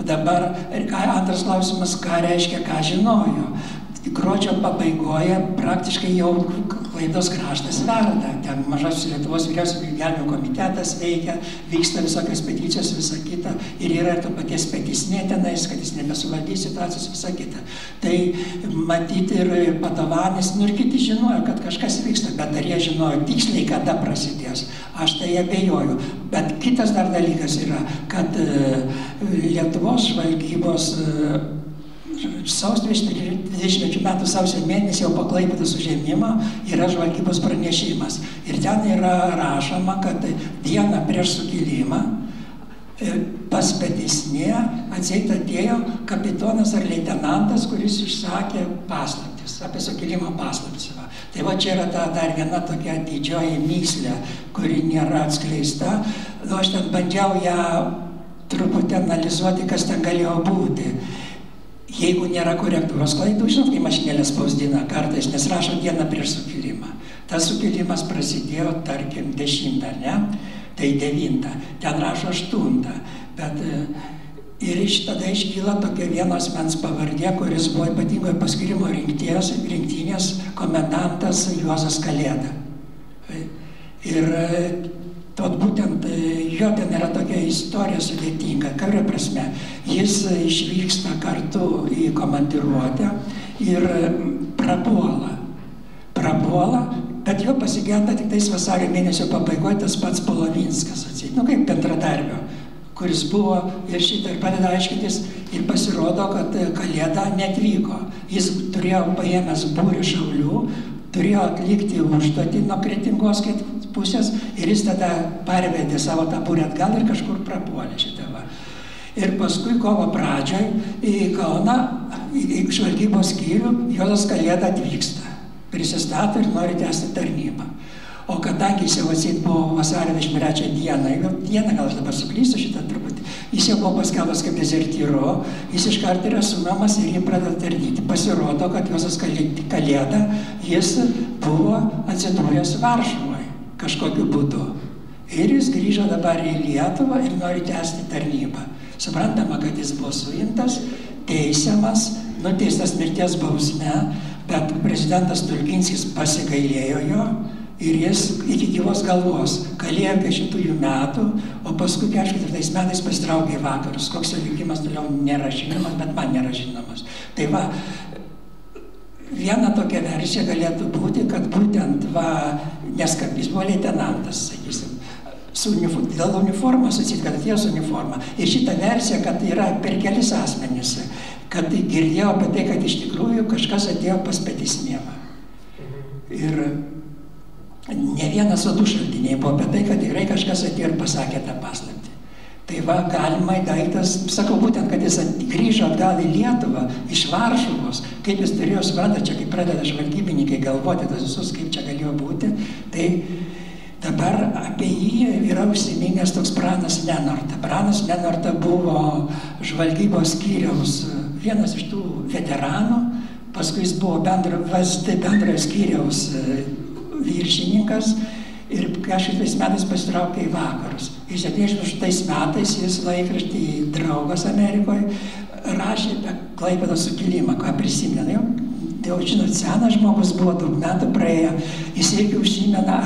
O dabar, antras klausimas, ką reiškia, ką žinojo. Gruodžio pabaigoje praktiškai jau Klaipėdos kraštas verda. Ten Mažosios Lietuvos vyriausybės gelbėjimo komitetas veikia, vyksta visokios peticijos, visa kita. Ir yra ir to paties Petisnė tenais, kad jis nebesuvaldys situacijos, visa kita. Tai matyti ir Padovanis, ir kiti žinojo, kad kažkas vyksta, bet ar jie žinojo tiksliai, kada prasidės. Aš tai abejoju. Bet kitas dar dalykas yra, kad Lietuvos žvalgybos 20 metų sausio mėnesį jau po Klaipėdos užėmimo yra žvalgybos pranešimas. Ir ten yra rašoma, kad dieną prieš sukilimą pas Petisnė atseit atėjo kapitonas ar leitenantas, kuris išsakė paslaptis, apie sukilimo paslaptis. Tai va čia yra dar viena tokia didžioji mįslė, kuri nėra atskleista. Aš ten bandžiau ją truputį analizuoti, kas ten galėjo būti. Jeigu nėra korektūros klaidų, žinot, kai mašinėlė spausdina kartais, nes rašo dieną prieš sukilimą. Tas sukilimas prasidėjo, tarkim, 10, ne? Tai 9, ten rašo 8. Bet ir tada iškyla tokia vieno asmens pavardė, kuris buvo ypatingoje paskirimo rinktinės komendantas Juozas Kalėda. Ir būtent jo ten yra tokia istorija sudėtinga, kuria prasme. Jis išvyksta kartu į komandiruotę ir prapuola, bet jo pasigenda tik tais vasario mėnesio pabaigoje tas pats Polovinskas, kaip bendradarbio, kuris buvo ir šitą ir padeda aiškintis, ir pasirodo, kad Kalėda neatvyko. Jis turėjo paėmęs būrį šaulių, turėjo atlikti užduotį nuo Kretingos pusės ir jis tada parvedė savo tą būrį atgal ir kažkur prapuolė šitą va. Ir paskui kovo pradžioj į Kauną, į žvalgybos skyrių, Juozas Kalėda atvyksta, prisistato ir nori tęsti tarnybą. O kadangi jis jau atseit buvo vasario 23 dieną, gal aš dabar suklysiu šitą truputį, Jis jau buvo paskelbtas kaip dezertyru, jis iš karto yra sumamas ir jį pradeda tardyti. Pasirodo, kad Juozas Kalėda, jis buvo atsidūręs Varšuvoje kažkokiu būdu. Ir jis grįžo dabar į Lietuvą ir nori tęsti tarnybą. Suprantama, kad jis buvo suimtas, teisiamas, nuteistas mirties bausme, bet prezidentas Stulginskis pasigailėjo jo ir jis iki gyvos galvos kalėjo 50 metų, o paskui 44 metais pasitraukė į vakarus. Koks jo likimas toliau nėra žinomas, bet man nėra žinomas. Tai va, viena tokia versija galėtų būti, kad būtent nes jis buvo leitenantas, sakysim, dėl uniformos atseit, kad atėjo su uniforma. Ir šitą versiją, kad yra per kelis asmenis, kad girdėjau apie tai, kad iš tikrųjų kažkas atėjo pas Petisnievą. Ir ne vienas, o 2 šaltiniai buvo apie tai, kad tikrai kažkas atėjo ir pasakė tą paslaptį. Tai va, galima daiktas, sakau būtent, kad jis grįžo atgal į Lietuvą, iš Varšuvos, kaip jis turėjo suprantą, čia kaip pradeda žvalgybininkai galvoti tas visus, kaip čia galėjo būti, tai dabar apie jį yra užsiminęs toks Pranas Lenorta. Pranas Lenorta buvo žvalgybos skyriaus vienas iš tų veteranų, paskui jis buvo bendrojo skyriaus viršininkas ir 40 metais pasitraukė į vakarus. Ir 78 metais jis laikraštį Draugas Amerikoje rašė apie Klaipėdos sukilimą, ką prisimena. Jau, žinot, senas žmogus buvo, daug metų praėjo, jis irgi užsimena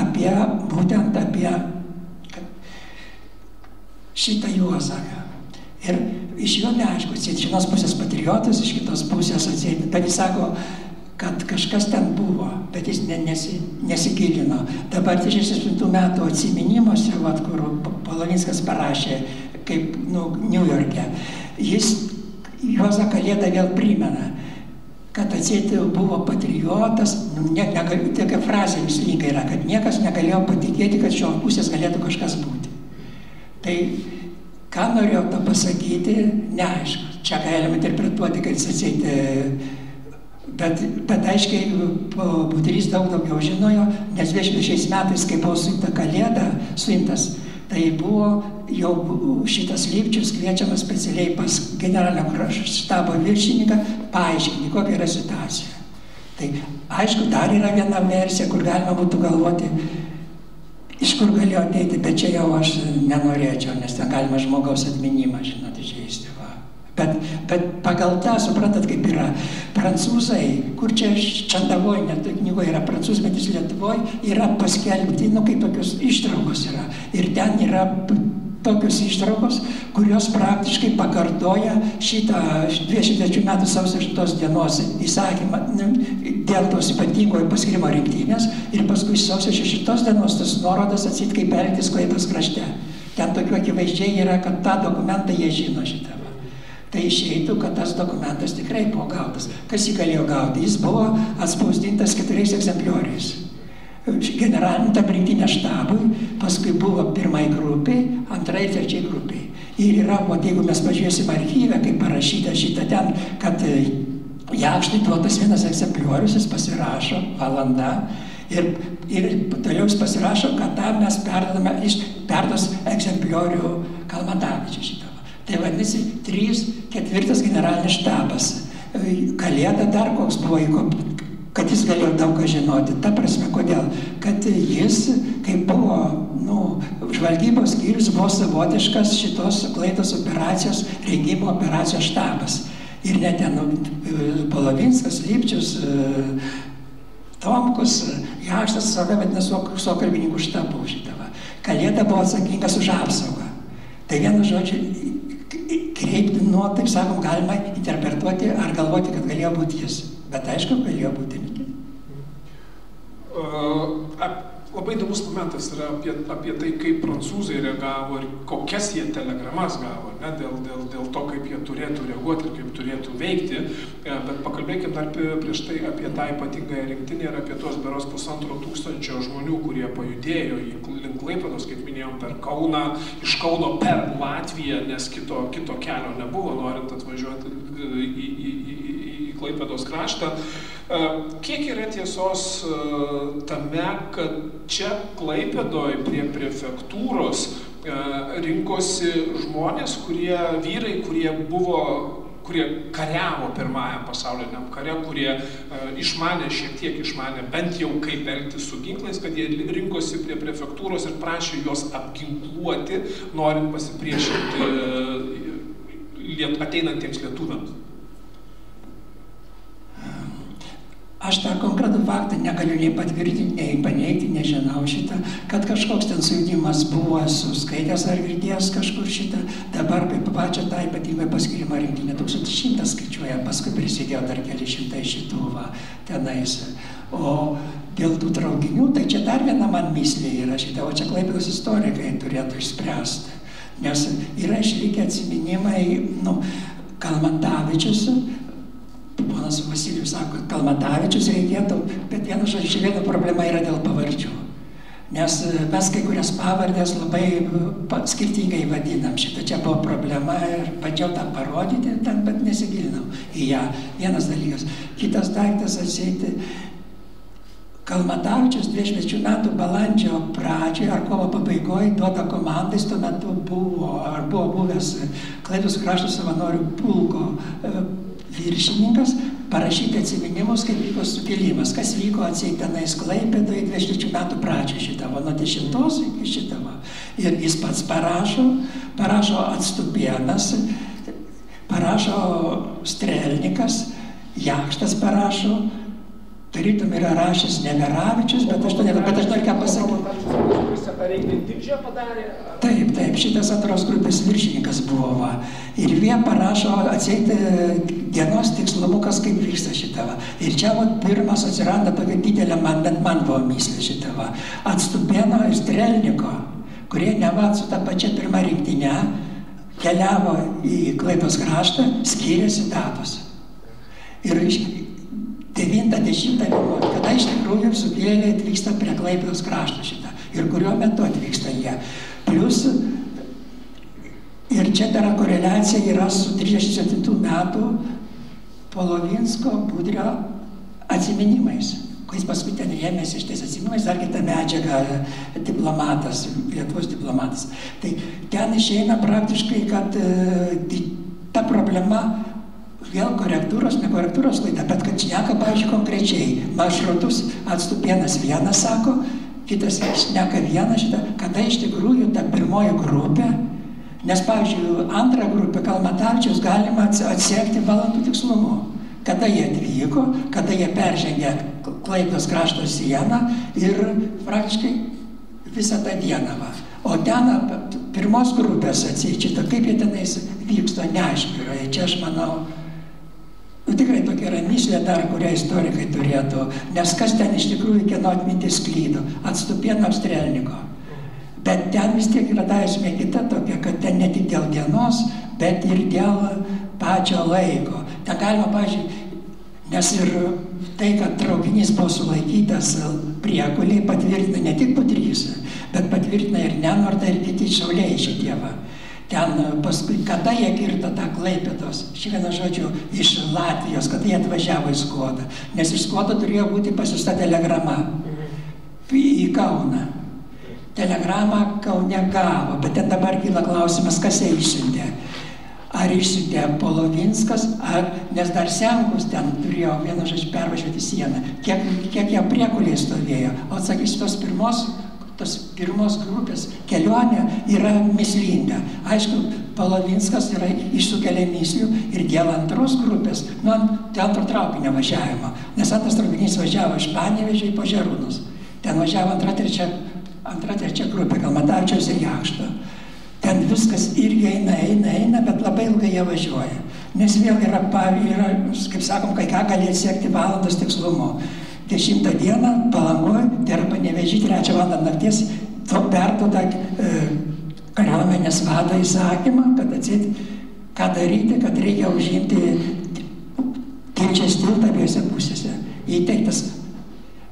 būtent apie šitą Juozą. Ir iš jo neaišku, iš vienos pusės patriotas, iš kitos pusės atseit, bet jis sako, kad kažkas ten buvo, bet jis nesigilino. Dabar 37 metų atsiminimuose, kur Polovinskas parašė, kaip New York'e, jis Juozą Kalėdą vėl primena, kad atseit buvo patriotas, tokia frazė mislinga yra, kad niekas negalėjo patikėti, kad šios pusės galėtų kažkas būti. Tai ką norėjau to pasakyti, neaišku. Čia galima interpretuoti, kad jis atseit, bet aiškiai Budrys daug daugiau žinojo, nes 26 metais, kai buvo suimtas, tai buvo jau šitas Lipčius kviečiamas specialiai pas generalinio štabo viršininką paaiškinti, kokia yra situacija. Tai aišku, dar yra viena versija, kur galima būtų galvoti, iš kur galėjo ateiti, bet čia jau aš nenorėčiau, nes ten galima žmogaus atminimą, žinot, išeisti. Bet pagal tą, suprantat, kaip yra prancūzai, kur čia Čandavoj, net knygoje yra prancūzai, bet jis Lietuvoj, yra paskelbti, kaip tokios ištraukos yra. Ir ten yra tokios ištraukos, kurios praktiškai pakartoja šitą 23 metų sausio 8 dienos įsakymą dėl tos ypatingojo paskirimo rinktinės ir paskui sausio 6 dienos tas nuorodas atseit kaip elgtis Klaipėdos krašte. Ten tokių akivaizdžiai yra, kad tą dokumentą jie žino šitą. Tai išeitų, kad tas dokumentas tikrai buvo gautas. Kas jį galėjo gauti? Jis buvo atspausdintas 4 egzemplioriais. Generaliniam rinktinės štabui, paskui buvo 1 grupiai, 2 ir 3 grupiai. Ir yra, jeigu mes pažiūrėsim archyvę, kaip parašyta šitą ten, kad Jakštui duotas 1 egzempliorius, jis pasirašo valanda ir toliau jis pasirašo, kad tą mes perduos egzempliorių Kalmatavičiui šitą. Tai vadinasi, 3/4 generalinis štabas. Kalėda dar koks buvo, kad jis galėjo daug ką žinoti. Ta prasme, kodėl? Kad jis, kaip buvo, žvalgybos skyrius buvo savotiškas šitos Klaipėdos operacijos, rengimo operacijos štabas. Ir net ten Polovinskas, Lipčius, Tomkus, Jakštas save vadina suokalbininkų štabu šitą. Kalėda buvo atsakingas už apsaugą. Tai vienu žodžiu, kreipti, taip sakom, galima interpretuoti ar galvoti, kad galėjo būti jis. Bet aišku, galėjo būti ir kiti. Labai įdomus momentas yra apie tai, kaip prancūzai reagavo ir kokias jie telegramas gavo, dėl to, kaip jie turėtų reaguoti ir kaip turėtų veikti. Bet pakalbėkim dar prieš tai apie tą ypatingąją rinktinę ir apie tuos beros 1500 žmonių, kurie pajudėjo link Klaipėdos, kaip minėjom, per Kauną, iš Kauno per Latviją, nes kito kelio nebuvo, norint atvažiuoti į Klaipėdos kraštą. Kiek yra tiesos tame, kad čia Klaipėdoje prie prefektūros rinkosi žmonės, vyrai, kurie kariavo Pirmajam pasauliniam kare, kurie šiek tiek išmanė bent jau kaip elgtis su ginklais, kad jie rinkosi prie prefektūros ir prašė juos apginkluoti, norint pasipriešinti ateinantiems lietuviams. Aš tą konkretų faktą negaliu nei patvirtinti, nei paneigti, nežinau šitą, kad kažkoks ten sujudimas buvo, esu skaitęs ar girdėjęs kažkur šitą, dabar kaip pačią tą ypatingai paskirimą rinktinę 1100 skaičiuoja, paskui prisidėjo dar keli šimtai šitų tenais. O dėl tų traukinių, tai čia dar viena man mislė yra šitą, o čia Klaipėdos istorikai turėtų išspręsti, nes yra išlikę atsiminimai, Kalmatavičius, ponas Vasilijus sako, Kalmatavičius reikėtų, bet viena problema yra dėl pavardžių. Nes mes kai kurias pavardės labai skirtingai vadinam. Šitą čia buvo problema ir bandžiau tą parodyti, bet nesigilinau į ją. Vienas dalykas. Kitas daiktas atsieiti. Kalmatavičius 23 metų balandžio pradžioje ar kovo pabaigoje duoda komandais, tuo metu buvo buvęs Klaipėdos krašto savanorių pulko viršininkas, parašyti atsiminimus, kaip vyko sukilimas, kas vyko atseit tenais Klaipėdoje 23 metų pradžioje šitavo, nuo 10 iki šitavo. Ir jis pats parašo Atstupėnas, parašo Strelnikas, Jakštas parašo, tarytum yra rašęs Neveravičius, bet aš noriu ką pasakyti. Taip, šitas antros grupės viršininkas buvo. Ir jie parašo atseit dienos tikslumukas, kaip vyksta šitą. Ir čia pirmas atsiranda tokia didelė, bent man buvo myslė šitą. Atstupėno ir Strelniko, kurie neva su ta pačia pirma rinktinė keliavo į Klaipėdos kraštą, skyrėsi datos. Ir 90 kada iš tikrųjų sukilėliai atvyksta prie Klaipėdos krašto šitą ir kuriuo metu atvyksta jie. Plius, ir čia ta koreliacija yra su 37 metų Polovinsko Budrio atsiminimais, kuris paskui ten rėmėsi šitais atsiminimais, dar kita medžiaga diplomatas, Lietuvos diplomatas. Tai ten išeina praktiškai, kad ta problema vėl korektūros, nekorektūros klaida, bet kad šneka, pavyzdžiui, konkrečiai maršrutus Atstupėnas vienas sako, kitas šneka vieną šitą, kada iš tikrųjų ta pirmoji grupė, nes, pavyzdžiui, antrą grupę Kalmatavičiaus galima atsekti valandų tikslumu, kada jie atvyko, kada jie peržengė Klaipėdos krašto sieną ir praktiškai visą tą dieną. O ten pirmos grupės atseičita, kaip jie tenais vyksta, neaišku yra. Čia aš manau, tikrai tokia yra mislė dar, kurią istorikai turėtų, nes kas ten iš tikrųjų kieno atmintis klydo, Atstupėno Strelniko. Bet ten vis tiek yra ta esmė kita tokia, kad ten ne tik dėl dienos, bet ir dėl pačio laiko. Ten galima, pavyzdžiui, nes ir tai, kad traukinys buvo sulaikytas Priekuliai, patvirtina ne tik Budrys, bet patvirtina ir Nenorta ir kiti šauliai šitie. Ten paskui, kada jie kirto tą Klaipėdos, vienu žodžiu, iš Latvijos, kada jie atvažiavo į Skuodą. Nes iš Skuodo turėjo būti pasiųsta telegrama į Kauną. Telegramą Kaune gavo, bet ten dabar kyla klausimas, kas ją išsiuntė. Ar išsiuntė Polovinskas, nes dar Senkus ten turėjo vienu žodžiu pervažiuoti sieną. Kiek jie Priekuliai stovėjo. O atsakysiu, tos pirmos grupės kelionė yra mislinga. Aišku, Polovinskas yra išsukelia mislių ir dėl antros grupės, antro traukinio važiavimo. Nes antras traukinys važiavo iš Panevėžio į Požerūnus. Ten važiavo antra, trečia grupė, Kalmatavičiaus ir Jakšto. Ten viskas irgi eina, bet labai ilgai jie važiuoja. Nes vėl yra, kaip sakom, kai ką gali siekti valandos tikslumu. 10 dieną Palangoje, tai yra Panevėžy, 3 valandą nakties, perduoda kariuomenės vado įsakymą, kad ką daryti, kad reikia užimti Tilčės tiltą abiejose pusėse. Įteiktas.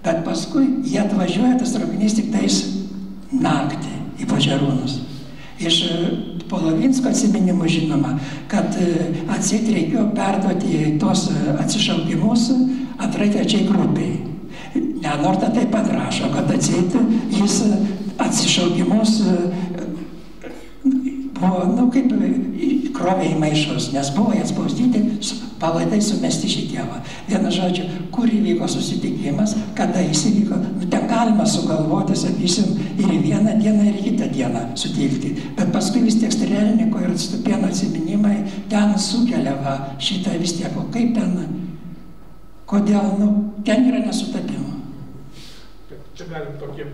Bet paskui jie atvažiuoja, tas traukinys tik tais naktį į Požerūnus. Iš Polovinsko atsiminimų žinoma, kad atseit reikėjo perduoti tos atsišaukimus antrai, trečiai grupiai. Nenorta taip pat rašo, kad atseit jis atsišaukimus buvo, kaip krovė į maišus, nes buvo jie spausdinti, palaidai sumesti šitie va. Vienu žodžiu, kur įvyko susitikimas, kada jis įvyko, ten galima sugalvoti, sakysim, ir į vieną dieną, ir į kitą dieną sutilpti. Bet paskui vis tiek Strelniko ir Stupėno atsiminimai ten sukelia va šitą vis tiek, o kaip ten, kodėl, ten yra nesutapimo. Čia galim tokį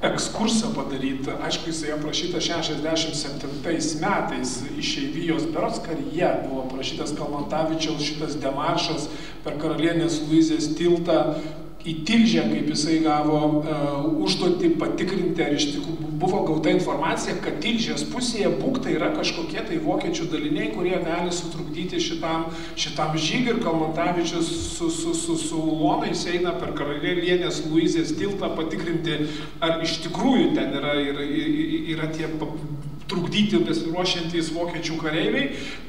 ekskursą padaryti. Aišku, jisai aprašyta 67 metais išeivijos berods Karyje buvo aprašytas Kalmantavičiaus šitas demaršas per Karalienės Luizės tiltą į Tilžę, kaip jisai gavo užduotį patikrinti, ar iš tikrųjų buvo gauta informacija, kad Tilžės pusėje būktai yra kažkokie tai vokiečių daliniai, kurie gali sutrukdyti šitam žygiui, ir Kalmantavičius su ulonais eina per Karalienės Luizės tiltą patikrinti, ar iš tikrųjų ten yra tie trukdyti besiruošiantys vokiečių kareiviai,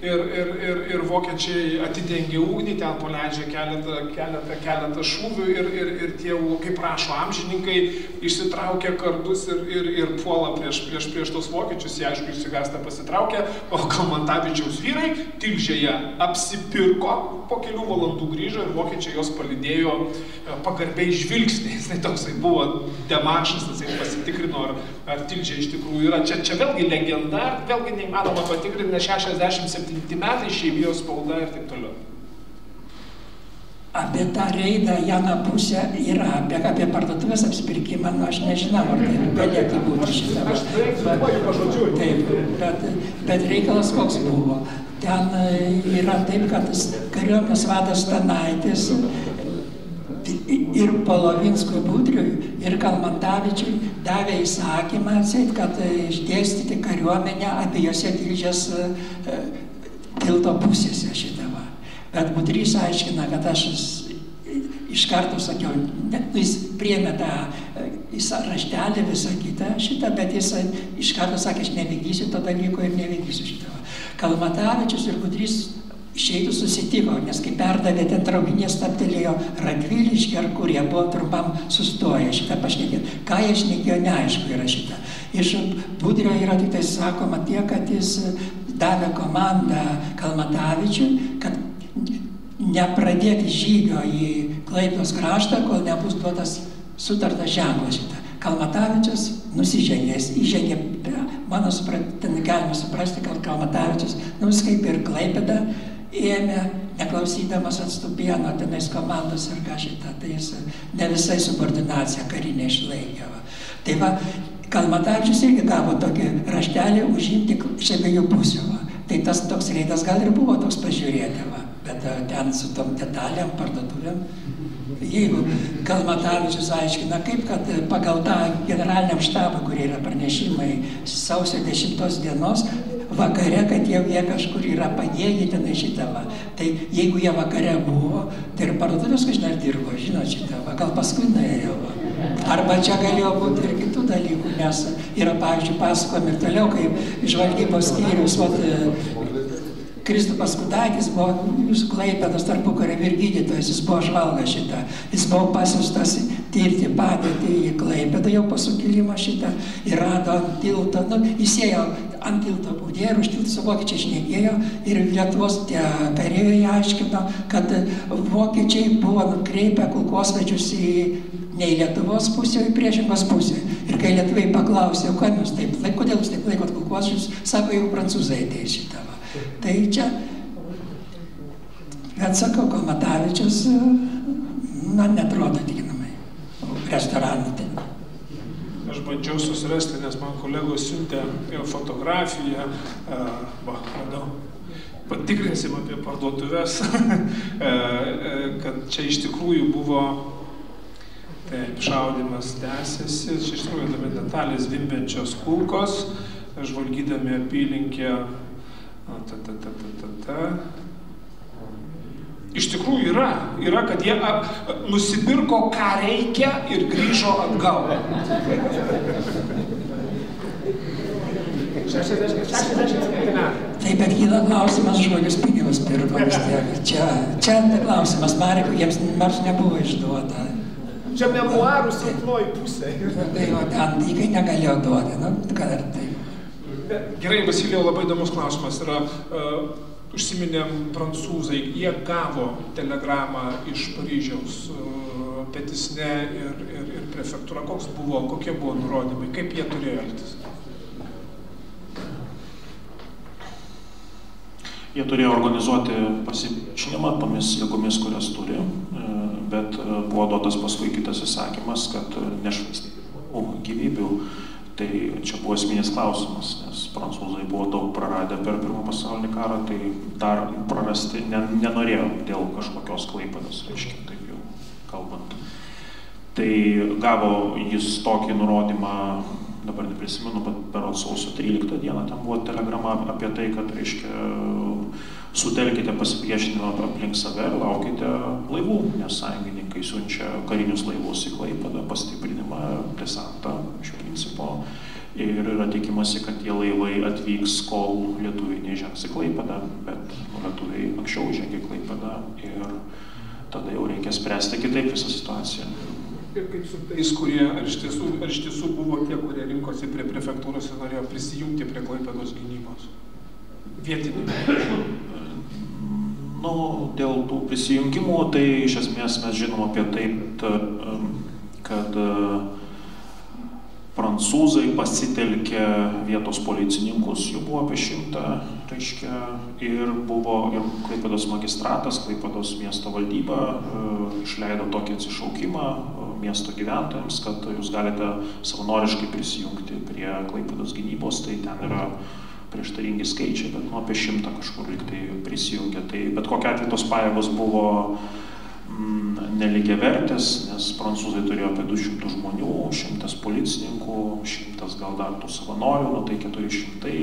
ir vokiečiai atidengia ugnį, ten paleidžia keletą šūvių, ir tie, kaip rašo amžininkai, išsitraukia kardus ir puola prieš tos vokiečius, jie aišku išsigąsta pasitraukia, o Kalmantavičiaus vyrai Tilžėje apsipirko, po kelių valandų grįžo ir vokiečiai jos palydėjo pagarbiai žvilgsniais. Tai toksai buvo demaršas, jis pasitikrino, ar Tilžė iš tikrųjų yra. Čia vėlgi legenda, vėlgi neįmanoma patikrinti, nes 67 metai išeivijos spauda ir taip toliau. Apie tą reidą Jano pusę yra, apie parduotuvės apsipirkimą, aš nežinau, ar tai galėtų būti šitą. Aš beveik pažodžiu. Taip, bet reikalas koks buvo. Ten yra taip, kad kariuomenės vadas Stanaitis ir Polovinskui Budriui, ir Kalmantavičiui davė įsakymą, kad išdėstyti kariuomenę abiejose Tilžės tilto pusėse šitą va. Bet Budrys aiškina, kad aš iš karto sakiau, jis priėmė tą raštelį visą kitą šitą, bet jis iš karto sakė, aš nevykdysiu to dalyko ir nevykdysiu šitą. Kalmantavičius ir Budrys išeitų susitiko, nes kai perdavė ten traukinė, stabtelėjo Radviliškį, ar kurie buvo trumpam sustoję šitą pašnekėti. Ką jie šnekėjo, neaišku yra šitą. Iš Budrio yra tik tai sakoma tiek, kad jis davė komandą Kalmantavičiui, kad nepradėti žygio į Klaipėdos kraštą, kol nebus duotas sutartas ženklas šitą. Kalmantavičius nusižengė, jis įžengė, mano supratimu, galima suprasti, kad Kalmantavičius, kaip ir Klaipėdą, ėmė, neklausydamas Stupėno tenais komandos ir ką šitą, tai jis ne visai subordinaciją karinę išlaikė. Tai va, Kalmantavičius irgi gavo tokį raštelį užimti iš abiejų pusių. Tai tas toks reidas gal ir buvo toks pažiūrėti, bet ten su tom detalėm, parduotuvėm. Jeigu Kalmantavičius aiškina, kaip kad pagal tą generaliniam štabą, kurie yra pranešimai sausio 10 dienos, vakare, kad jie kažkur yra padėję tenai šitą va. Tai jeigu jie vakare buvo, tai ir parduotuvės kažkaip dirbo, žinot šitą va, gal paskui nuėjo va. Arba čia galėjo būti ir kitų dalykų, nes yra, pavyzdžiui, pasakojami ir toliau, kaip žvalgybos skyrius, Kristupas Kudakis buvo jūsų Klaipėdos tarpukario vyrgydytojas, jis buvo žvalgas šitą. Jis buvo pasiųstas tirti padėtį į Klaipėdą jau po sukilimo šitą ir rado ant tilto. Jis ėjo ant tilto būdė ir už tilto su vokiečiai šnekėjo ir Lietuvos tie kareiviai aiškino, kad vokiečiai buvo nukreipę kulkosvaidžius ne į Lietuvos pusę, o į priešingos pusę. Ir kai lietuviai paklausė, kodėl jūs taip laikot kulkosvaidžius, sako, jau prancūzai ateis šitą. Tai čia, bet sakau, Kalmantavičius, netrodo tikinamai, restoranų ten. Aš bandžiau susirasti, nes man kolegos siuntė fotografiją, patikrinsim apie parduotuvės, kad čia iš tikrųjų buvo šaudymas tęsiasi, čia iš tikrųjų detalės zvimbiančios kulkos, žvalgydami apylinkę. Iš tikrųjų yra, kad jie nusipirko, ką reikia ir grįžo atgal. 67 metai. Taip, bet kyla klausimas, žmogus pinigus pirko vis tiek. Čia klausimas, Marekui jiems nors nebuvo išduota. Čia memuarų silpnoji pusė. Tai o ten įkai negalėjo duoti, kad ir taip. Gerai, Vasilijau, labai įdomus klausimas yra, užsiminėm prancūzai, jie gavo telegramą iš Paryžiaus Petisne ir prefektūra. Kokie buvo nurodymai, kaip jie turėjo elgtis? Jie turėjo organizuoti pasipriešinimą tomis jėgomis, kurias turi, bet buvo duotas paskui kitas įsakymas, kad nešvaistyti gyvybių. Tai čia buvo esminis klausimas, nes prancūzai buvo daug praradę per Pirmą pasaulinį karą, tai dar prarasti nenorėjo dėl kažkokios Klaipėdos, reiškia, taip jau kalbant. Tai gavo jis tokį nurodymą, dabar neprisimenu, bet berods sausio 13 dieną ten buvo telegrama apie tai, kad, reiškia, sutelkite pasipriešinimą aplink save ir laukite laivų, nes sąjungininkai siunčia karinius laivus į Klaipėdą, pastiprinimą, desantą iš principo. Ir yra tikimasi, kad tie laivai atvyks, kol lietuviai nežengs į Klaipėdą, bet lietuviai anksčiau žengė į Klaipėdą ir tada jau reikia spręsti kitaip visą situaciją. Ir kaip su tais, kurie ar iš tiesų buvo tie, kurie rinkosi prie prefektūros ir norėjo prisijungti prie Klaipėdos gynybos? Vietiniai? Dėl tų prisijungimų, tai iš esmės mes žinom apie tai, kad prancūzai pasitelkė vietos policininkus, jų buvo apie 100, reiškia, ir buvo ir Klaipėdos magistratas, Klaipėdos miesto valdyba išleido tokį atsišaukimą miesto gyventojams, kad jūs galite savanoriškai prisijungti prie Klaipėdos gynybos, tai ten yra prieštaringi skaičiai, bet apie 100 kažkur liktai prisijungė. Tai bet kokia atveju tos pajėgos buvo nelygiavertės, nes prancūzai turėjo apie 200 žmonių, 100 policininkų, 100 gal dar tų savanorių, tai 400,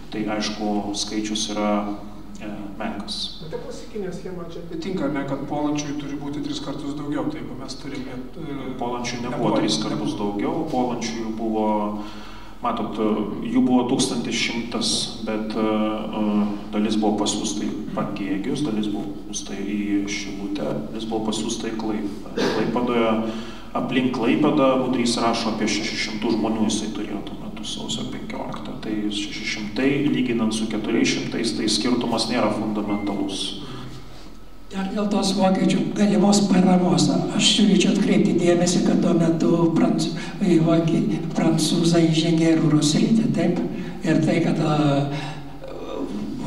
tai aišku, skaičius yra menkas. Bet ta klasikinė schema čia atitinka, kad puolančiųjų turi būti 3 kartus daugiau, tai jeigu mes turime... Puolančiųjų nebuvo 3 kartus daugiau, puolančiųjų buvo, matot, jų buvo 1100, bet dalis buvo pasiųsta į Pagėgius, dalis buvo pasiųsta į Šilutę, dalis buvo pasiųsta į Klaipėdoje. Aplink Klaipėdą Budrys rašo apie 600 žmonių jisai turėjo tuo metu sausio 15. Tai 600 lyginant su 400, tai skirtumas nėra fundamentalus. Dar dėl tos vokiečių galimos paramos, aš siūlyčiau atkreipti dėmesį, kad tuo metu prancūzai įžengė į Rūros sritį, taip? Ir tai, kad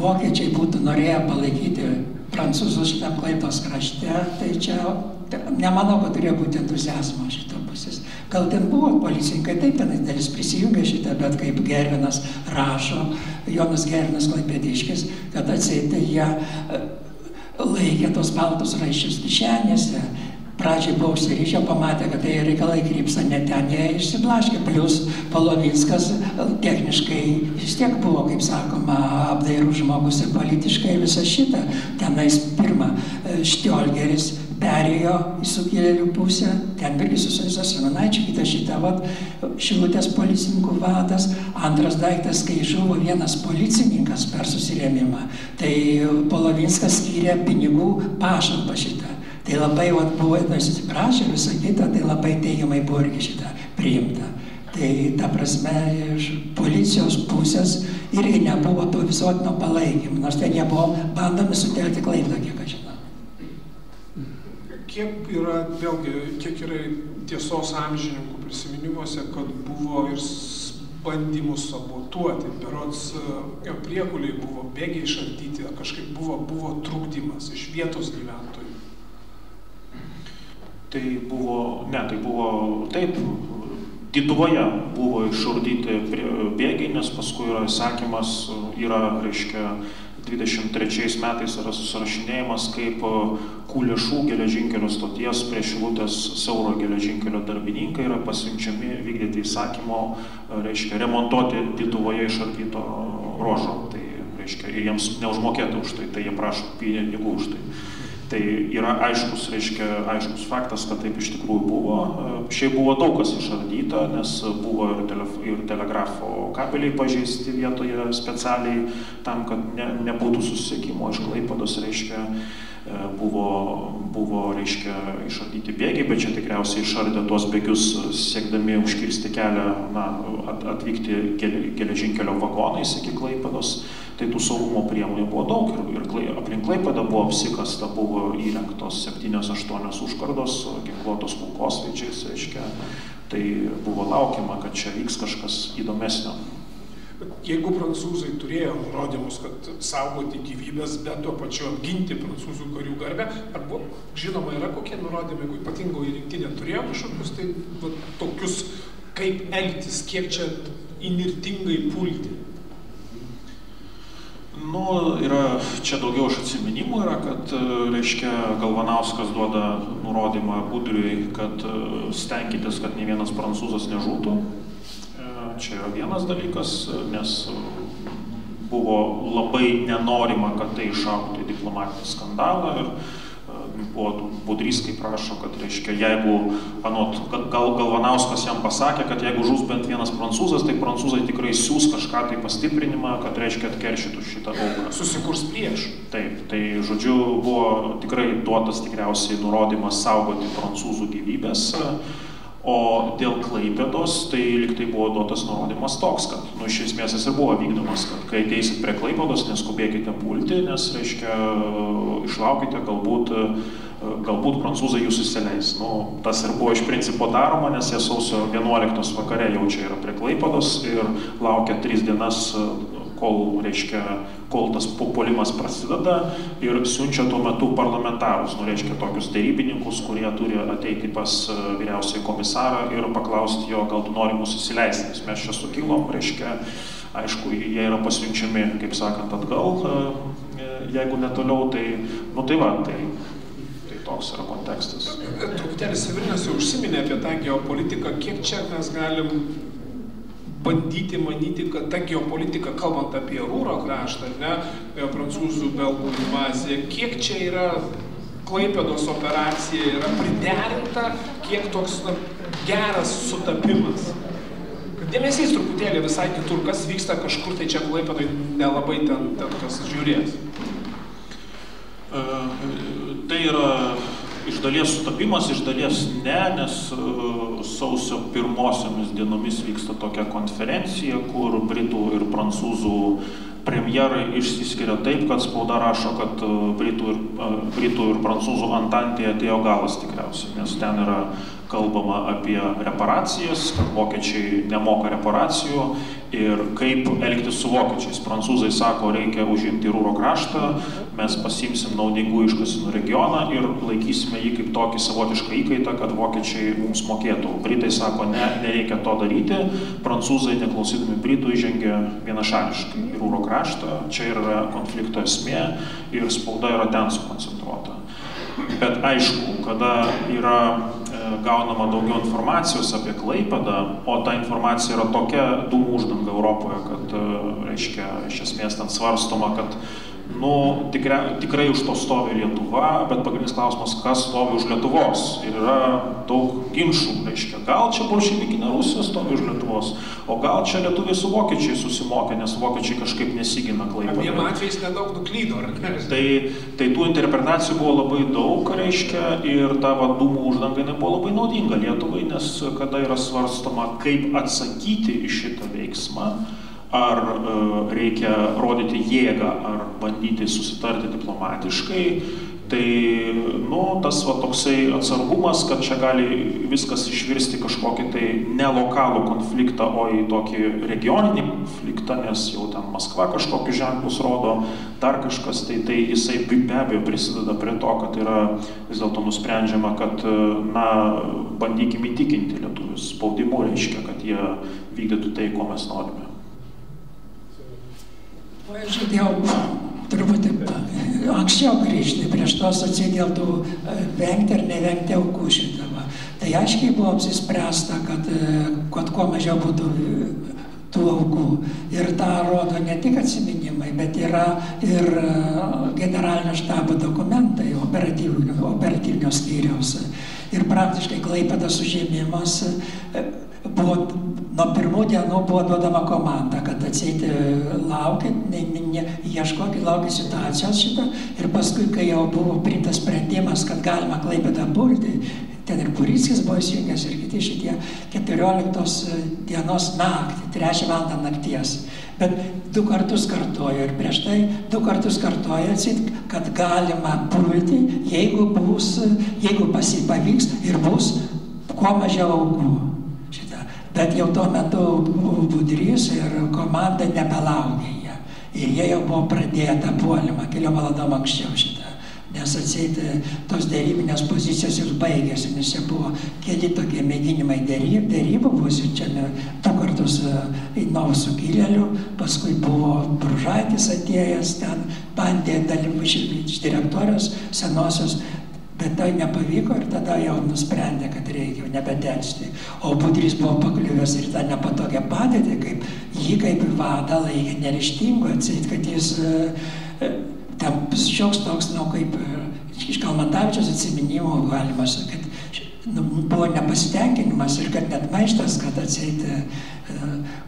vokiečiai būtų norėję palaikyti prancūzus šitam Klaipėdos krašte, tai čia nemanau, kad turėjo būti entuziazmo šito pusės. Gal ten buvo policininkai, taip, ten dalis prisijungė šitą, bet kaip Gervinas rašo, Jonas Gervinas klaipėdiškis, kad atseit jie laikė tos baltus raiščius kišenėse. Pradžiai buvo užsiryžę, pamatė, kad tai reikalai krypsta ne ten, jie išsiblaškė. Plius Polovinskas techniškai vis tiek buvo, kaip sakoma, apdairų žmogus ir politiškai visą šitą. Tenais pirmą Štiolgeris perėjo į sukilėlių pusę, ten irgi su Simonaičiu, kitą šitą, Šilutės policininkų vadas. Antras daiktas, kai žuvo vienas policininkas per susirėmimą, tai Polovinskas skyrė pinigų pašalpą šitą. Tai labai buvo, atsiprašė visą kitą, tai labai teigiamai buvo irgi šitą priimta. Tai ta prasme, iš policijos pusės irgi nebuvo to visuotino palaikymo, nors ten jie buvo bandomi sutelkti Klaipėdą, kiek aš žinau. Kiek yra tiesos amžininkų prisiminimuose, kad buvo ir bandymų sabotuoti, berods priekuliai buvo bėgiai išardyti, kažkaip buvo trukdymas iš vietos gyventojų. Tai buvo taip, Tytuvoje buvo išardyti bėgiai, nes paskui yra įsakymas, reiškia, 23 metais yra susirašinėjimas, kaip Kūlėšų geležinkelio stoties prie Šilutės siauro geležinkelio darbininkai yra pasiunčiami vykdyti įsakymo, reiškia, remontuoti Tytuvoje išardyto ruožo. Tai, reiškia, ir jiems neužmokėta už tai jie prašo pinigų už tai. Tai yra aiškus faktas, kad taip iš tikrųjų buvo. Šiaip buvo daug kas išardyta, nes buvo ir telegrafo kabeliai pažeisti vietoje specialiai tam, kad nebūtų susisiekimo iš Klaipėdos, reiškia. buvo reiškia, išardyti bėgiai, bet čia tikriausiai išardė tuos bėgius siekdami užkirsti kelią atvykti geležinkelio vagonais iki Klaipėdos. Tai tų saugumo priemonių buvo daug ir aplink Klaipėdą buvo apsikasta, buvo įrengtos 7-8 užkardos ginkluotos kulkosvaidžiais, reiškia. Tai buvo laukiama, kad čia vyks kažkas įdomesnio. Jeigu prancūzai turėjo nurodymus, kad saugoti gyvybės, bet tuo pačiu apginti prancūzų karių garbę, ar buvo, žinoma, yra kokie nurodymai, jeigu ypatingoji rinktinė turėjo kažkokius tai tokius, kaip elgtis, kiek čia įnirtingai pulti? Yra, čia daugiau iš atsiminimų yra, kad, reiškia, Galvanauskas duoda nurodymą Budriui, kad stenkitės, kad nei vienas prancūzas nežūtų. Čia yra vienas dalykas, nes buvo labai nenorima, kad tai išaugtų į diplomatinį skandalą ir buvo Budrys, kaip rašo, kad, reiškia, jeigu, Galvanauskas jam pasakė, kad jeigu žus bent vienas prancūzas, tai prancūzai tikrai siūs kažką tai pastiprinimą, kad, reiškia, atkeršytų šitą auką. Susikurs prieš. Taip, tai, žodžiu, buvo tikrai duotas tikriausiai nurodymas saugoti prancūzų gyvybės. O dėl Klaipėdos, tai liktai buvo duotas nurodymas toks, kad, iš esmės jis ir buvo vykdomas, kad kai ateisit prie Klaipėdos, neskubėkite pulti, nes, reiškia, išlaukite, galbūt prancūzai jūs įsileis. Tas ir buvo iš principo daroma, nes jie sausio 11 vakare jau čia yra prie Klaipėdos ir laukia 3 dienas, kol tas puolimas prasideda ir siunčia tuo metu parlamentarus, reiškia tokius derybininkus, kurie turi ateiti pas vyriausiąjį komisarą ir paklausti jo, gal tu nori mūsų įsileisti, nes mes čia sukilom, reiškia, aišku, jie yra pasiunčiami, kaip sakant, atgal, jeigu netoliau, tai toks yra kontekstas. Truputėlį Severinas jau užsiminė apie tą geopolitiką, kiek čia mes galim bandyti manyti, kad ta geopolitika, kalbant apie Rūro kraštą, prancūzų belgų invaziją, kiek čia yra Klaipėdos operacija, yra priderinta, kiek toks geras sutapimas. Dėmesys truputėlį visai kitur, kas vyksta kažkur, tai čia Klaipėdoj nelabai ten kas žiūrės. Tai yra iš dalies sutapimas, iš dalies ne, nes sausio 1 dienomis vyksta tokia konferencija, kur britų ir prancūzų premjerai išsiskiria taip, kad spauda rašo, kad britų ir prancūzų antantėje atėjo galas tikriausiai, nes ten yra kalbama apie reparacijas, kad vokiečiai nemoka reparacijų ir kaip elgtis su vokiečiais. Prancūzai sako, reikia užimti Rūro kraštą, mes pasiimsim naudingų iškasenų regioną ir laikysime jį kaip tokį savotišką įkaitą, kad vokiečiai mums mokėtų. Britai sako, ne, nereikia to daryti. Prancūzai, neklausydami Britų, įžengė vienašališkai į Rūro kraštą. Čia yra konflikto esmė ir spauda yra ten sukoncentruota. Bet aišku, kada yra gaunama daugiau informacijos apie Klaipėdą, o ta informacija yra tokia dūmų uždanga Europoje, kad, reiškia, iš esmės ten svarstoma, kad tikrai už to stovi Lietuva, bet pagrindinis klausimas, kas stovi už Lietuvos. Ir yra daug ginčų, reiškia, gal čia bolševikinė Rusija stovi už Lietuvos, o gal čia lietuviai su vokiečiai susimokė, nes vokiečiai kažkaip nesigina Klaipėdą. Abiem atvejais nedaug nuklydo, ar ne? Tai tų interpretacijų buvo labai daug, reiškia, ir ta dūmų uždanga buvo labai naudinga Lietuvai, nes kada yra svarstoma, kaip atsakyti į šitą veiksmą, ar reikia rodyti jėgą, ar bandyti susitarti diplomatiškai, tai, tas toksai atsargumas, kad čia gali viskas išvirsti kažkokį tai ne lokalų konfliktą, o į tokį regioninį konfliktą, nes jau ten Maskva kažkokius ženklus rodo, dar kažkas, tai jisai be abejo prisideda prie to, kad yra vis dėlto nusprendžiama, kad, bandykim įtikinti lietuvius spaudimu, reiškia, kad jie vykdytų tai, ko mes norime. Aš žadėjau truputį anksčiau grįžti prieš tos atsidėltų vengti ar nevengti aukų šitą. Tai aiškiai buvo apsispręsta, kad kuo mažiau būtų tų aukų. Ir tą rodo ne tik atsiminimai, bet yra ir generalinio štabo dokumentai operatyvinio skyriaus. Ir praktiškai Klaipėdos užėmimas buvo, nuo pirmų dienų buvo duodama komanda, kad atseit laukit, ieškokit, laukit situacijos šitą. Ir paskui, kai jau buvo priimtas sprendimas, kad galima Klaipėdą pulti, ten ir Purickis buvo įsijungęs ir kiti šitie, 14 dienos naktį, 3 valandą nakties. Bet 2 kartus kartojo ir prieš tai 2 kartus kartojo, kad galima pulti, jeigu pavyks ir bus kuo mažiau aukų. Bet jau tuo metu Budrys ir komanda nebelaukė jie. Ir jie jau buvo pradėję tą puolimą, keliom valandom anksčiau šitą. Nes atseit tos dėrybinės pozicijos ir baigėsi, nes čia buvo keli tokie mėginimai dėrybų, buvo siunčiami 2 kartus į Novų sukilėlių, paskui buvo Bružaitis atėjęs ten, bandė dalyvauti iš direktorius senosios, bet tai nepavyko ir tada jau nusprendė, kad reikia nebedelsti. O Budrys buvo pakliuvęs ir tą nepatogią padėtį, kaip jį kaip vadą laikė neryžtingu, atseit, kad jis ten šioks toks, kaip iš Kalmantavičiaus atsiminimų galima sakyti, kad buvo nepasitenkinimas ir kad net maištas, kad atseit,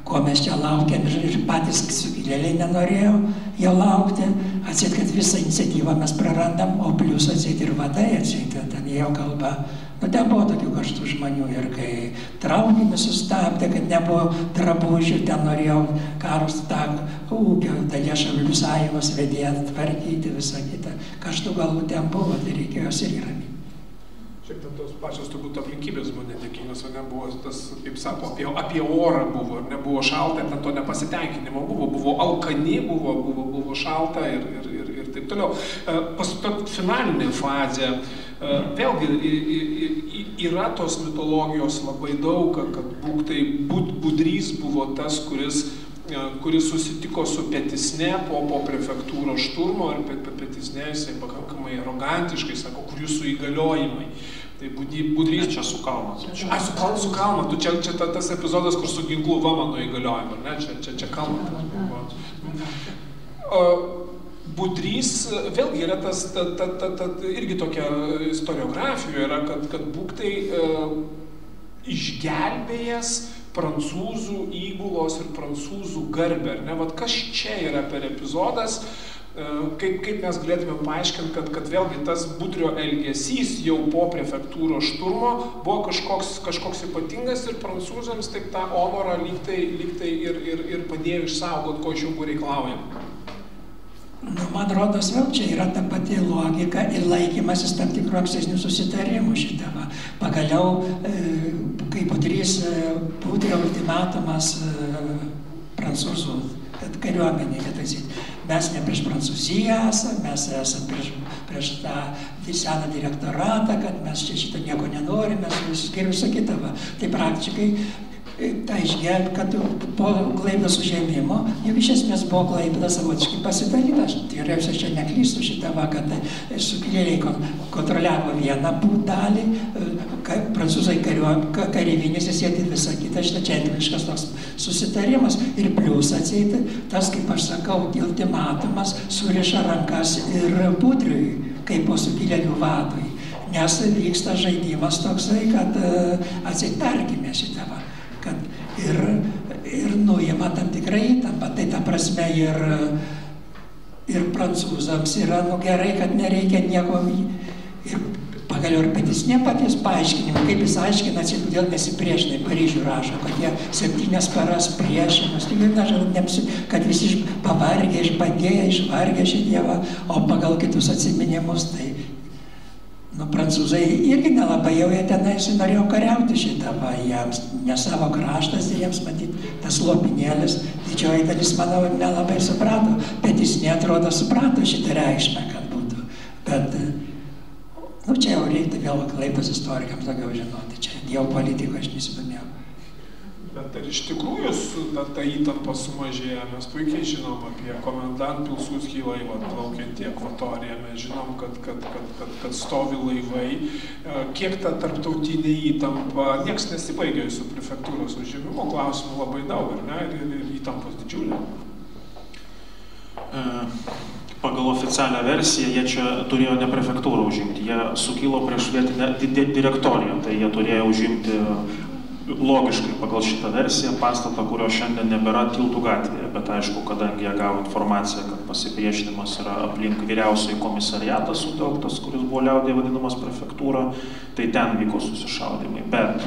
ko mes čia laukiam ir patys sukilėliai nenorėjo jo laukti, atseit, kad visą iniciatyvą mes prarandam, o plius atseit ir vadai, atseit, ten ėjo kalba. Ten buvo tokių karštų žmonių ir kai traukinį sustabdė, kad nebuvo drabužių, ten norėjo Karus ūkio dalies Šaulių sąjungos vedėją tvarkyti, visą kitą. Karštų galų ten buvo, tai reikėjo ir įramyti. Šiek tiek tos pačios turbūt aplinkybės buvo nedėkingos, o nebuvo tas, kaip sako, apie orą buvo, nebuvo šalta, ten to nepasitenkinimo buvo alkani, buvo šalta ir taip toliau. Paskui finalinė fazė, vėlgi yra tos mitologijos labai daug, kad Budrys buvo tas, kuris susitiko su Petisne po prefektūros šturmo ir Petisne jisai pakankamai arogantiškai sako, kur jūsų įgaliojimai. Tai Budrys... Čia su Kalma. Su Kalma, čia tas epizodas, kur su ginklu va mano įgaliojimai, ar ne? Čia Kalma. Budrys, vėlgi yra tas, irgi tokia istoriografija yra, kad Būktai išgelbėjęs prancūzų įgulos ir prancūzų garbę, ar ne? Vat kas čia yra per epizodas, kaip mes galėtume paaiškinti, kad vėlgi tas Budrio elgesys jau po prefektūros šturmo buvo kažkoks ypatingas ir prancūzams taip tą honorą lygtai ir padėjo išsaugoti, ko iš jų buvo reikalaujama. Man rodos, vėl čia yra ta pati logika ir laikymasis tam tikrų ankstesnių susitarimų šitą. Pagaliau, kai Budrys Budrio ultimatumas prancūzų kariuomenė, mes ne prieš Prancūziją esame, mes esame prieš tą seną direktoratą, kad mes čia šitą nieko nenorime, ir visą kitą. Tai praktiškai tą išgelbė, kad po Klaipėdos užėmimo, juk iš esmės buvo Klaipėda savotiškai pasidaryta. Tikriausiai čia neklystu šitą, kad sukilėliai kontroliavo vieną dalį, prancūzai kareivinės įsėti visą kitą, šitą džentelmeniškas toks susitarimas. Ir plius atseit, tas, kaip aš sakau, ultimatumas suriša rankas ir Budriui, kaip po sukilėlių vadui. Nes vyksta žaidimas toksai, kad atsitarkime šitą va. Kad ir nuima tam tikrą įtampą. Tai ta prasme ir prancūzams yra gerai, kad nereikia nieko. Ir pagaliau ir Petisne paties paaiškinimą, kaip jis aiškina, kodėl nesipriešinai Paryžių rašo, kad jie 7 paras priešinus, kad visi pavargė, išbandėję, išvargė šitievą, o pagal kitus atsiminimus tai prancūzai irgi nelabai jau jie tenais norėjo kariauti šitą, jiems ne savo kraštas ir jiems matyti tas lopinėlis, didžioji dalis, manau, nelabai suprato, bet jis neatrodo suprato šitą reikšmę, kad būtų. Bet, čia jau reiktų vėl Klaipėdos istorikams daugiau žinoti, čia geopolitiko aš nesidomėjau. Bet ar iš tikrųjų ta įtampa sumažėja? Mes puikiai žinom apie komendant Pilsudskį laivą plaukiantį akvatoriją, mes žinom, kad stovi laivai. Kiek ta tarptautinė įtampa, nieks nesibaigia su prefektūros užėmimo klausimu labai daug, ar ne? Ir įtampos didžiulė. Pagal oficialią versiją jie čia turėjo ne prefektūrą užimti, jie sukilo prieš vietinę direktoriją, tai jie turėjo užimti logiškai pagal šitą versiją pastatą, kurio šiandien nebėra, Tiltų gatvėje, bet aišku, kadangi jie gavo informaciją, kad pasipriešinimas yra aplink vyriausiai komisariatą sutelktas, kuris buvo liaudyje vadinamas prefektūra, tai ten vyko susišaudymai. Bet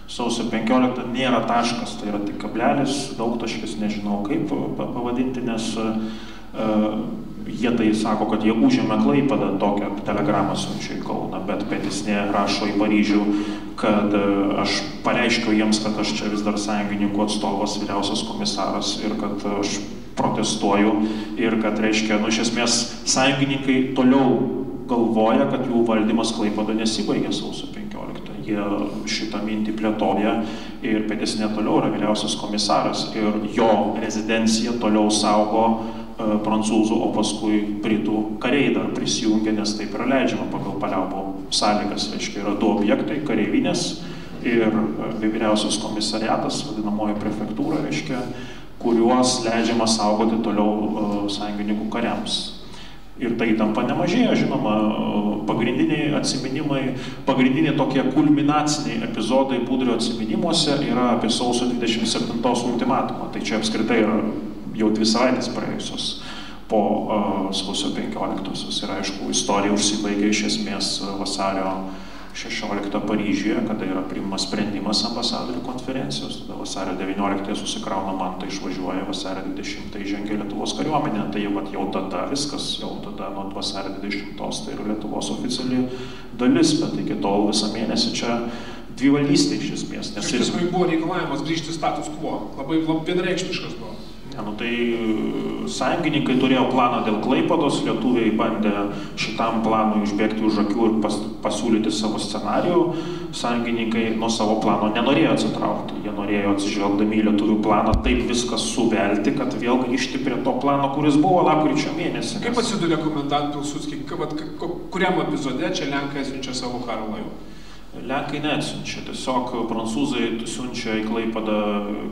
sausio 15 nėra taškas, tai yra tik kablelis, daugtaškis, nežinau kaip pavadinti, nes jie tai sako, kad jie užėmė Klaipėdą, tokią telegramą siunčia į Kauną, bet Petisnė rašo į Paryžių, kad aš pareiškiau jiems, kad aš čia vis dar sąjungininkų atstovas, vyriausias komisaras ir kad aš protestuoju ir kad, reiškia, iš esmės sąjungininkai toliau galvoja, kad jų valdymas Klaipėdoje nesibaigė sausio 15. Jie šitą mintį plėtoja ir Petisnė toliau yra vyriausias komisaras ir jo rezidencija toliau saugo prancūzų, o paskui britų kariai dar prisijungia, nes taip yra leidžiama pagal paliaubų sąlygas. Reiškia, yra du objektai, kareivinės ir vyriausias komisariatas, vadinamoji prefektūra, reiškia, kuriuos leidžiama saugoti toliau sąjungininkų kariams. Ir tai tampa nemažėja, žinoma, pagrindiniai atsiminimai, pagrindiniai tokie kulminaciniai epizodai Budrio atsiminimuose yra apie sausio 27 ultimatumą. Tai čia apskritai yra jau 2 savaitės praėjusios po sausio 15-osios. Ir aišku, istorija užsibaigė iš esmės vasario 16 Paryžiuje, kada yra priimamas sprendimas ambasadorių konferencijos. Tada vasario 19 susikrauna mantą, išvažiuoja, vasario 20 įžengia Lietuvos kariuomenė. Tai jau tada viskas, jau tada nuo vasario 20 tai yra Lietuvos oficiali dalis, bet iki tol visą mėnesį čia dvivaldystė iš esmės. Iš tiesų buvo reikalavimas grįžti status quo, labai vienareikšmiškas buvo. Tai sąjungininkai turėjo planą dėl Klaipėdos, lietuviai bandė šitam planui užbėgti už akių ir pasiūlyti savo scenarijų. Sąjungininkai nuo savo plano nenorėjo atsitraukti, jie norėjo atsižvelgdami į lietuvių planą taip viskas suvelti, kad vėl grįžti prie to plano, kuris buvo lapkričio mėnesį. Kaip atsiduria komendant Pilsudskį, kuriam epizode čia Lenkai atsiunčia savo karo laivą? Lenkai neatsiunčia, tiesiog prancūzai siunčia į Klaipėdą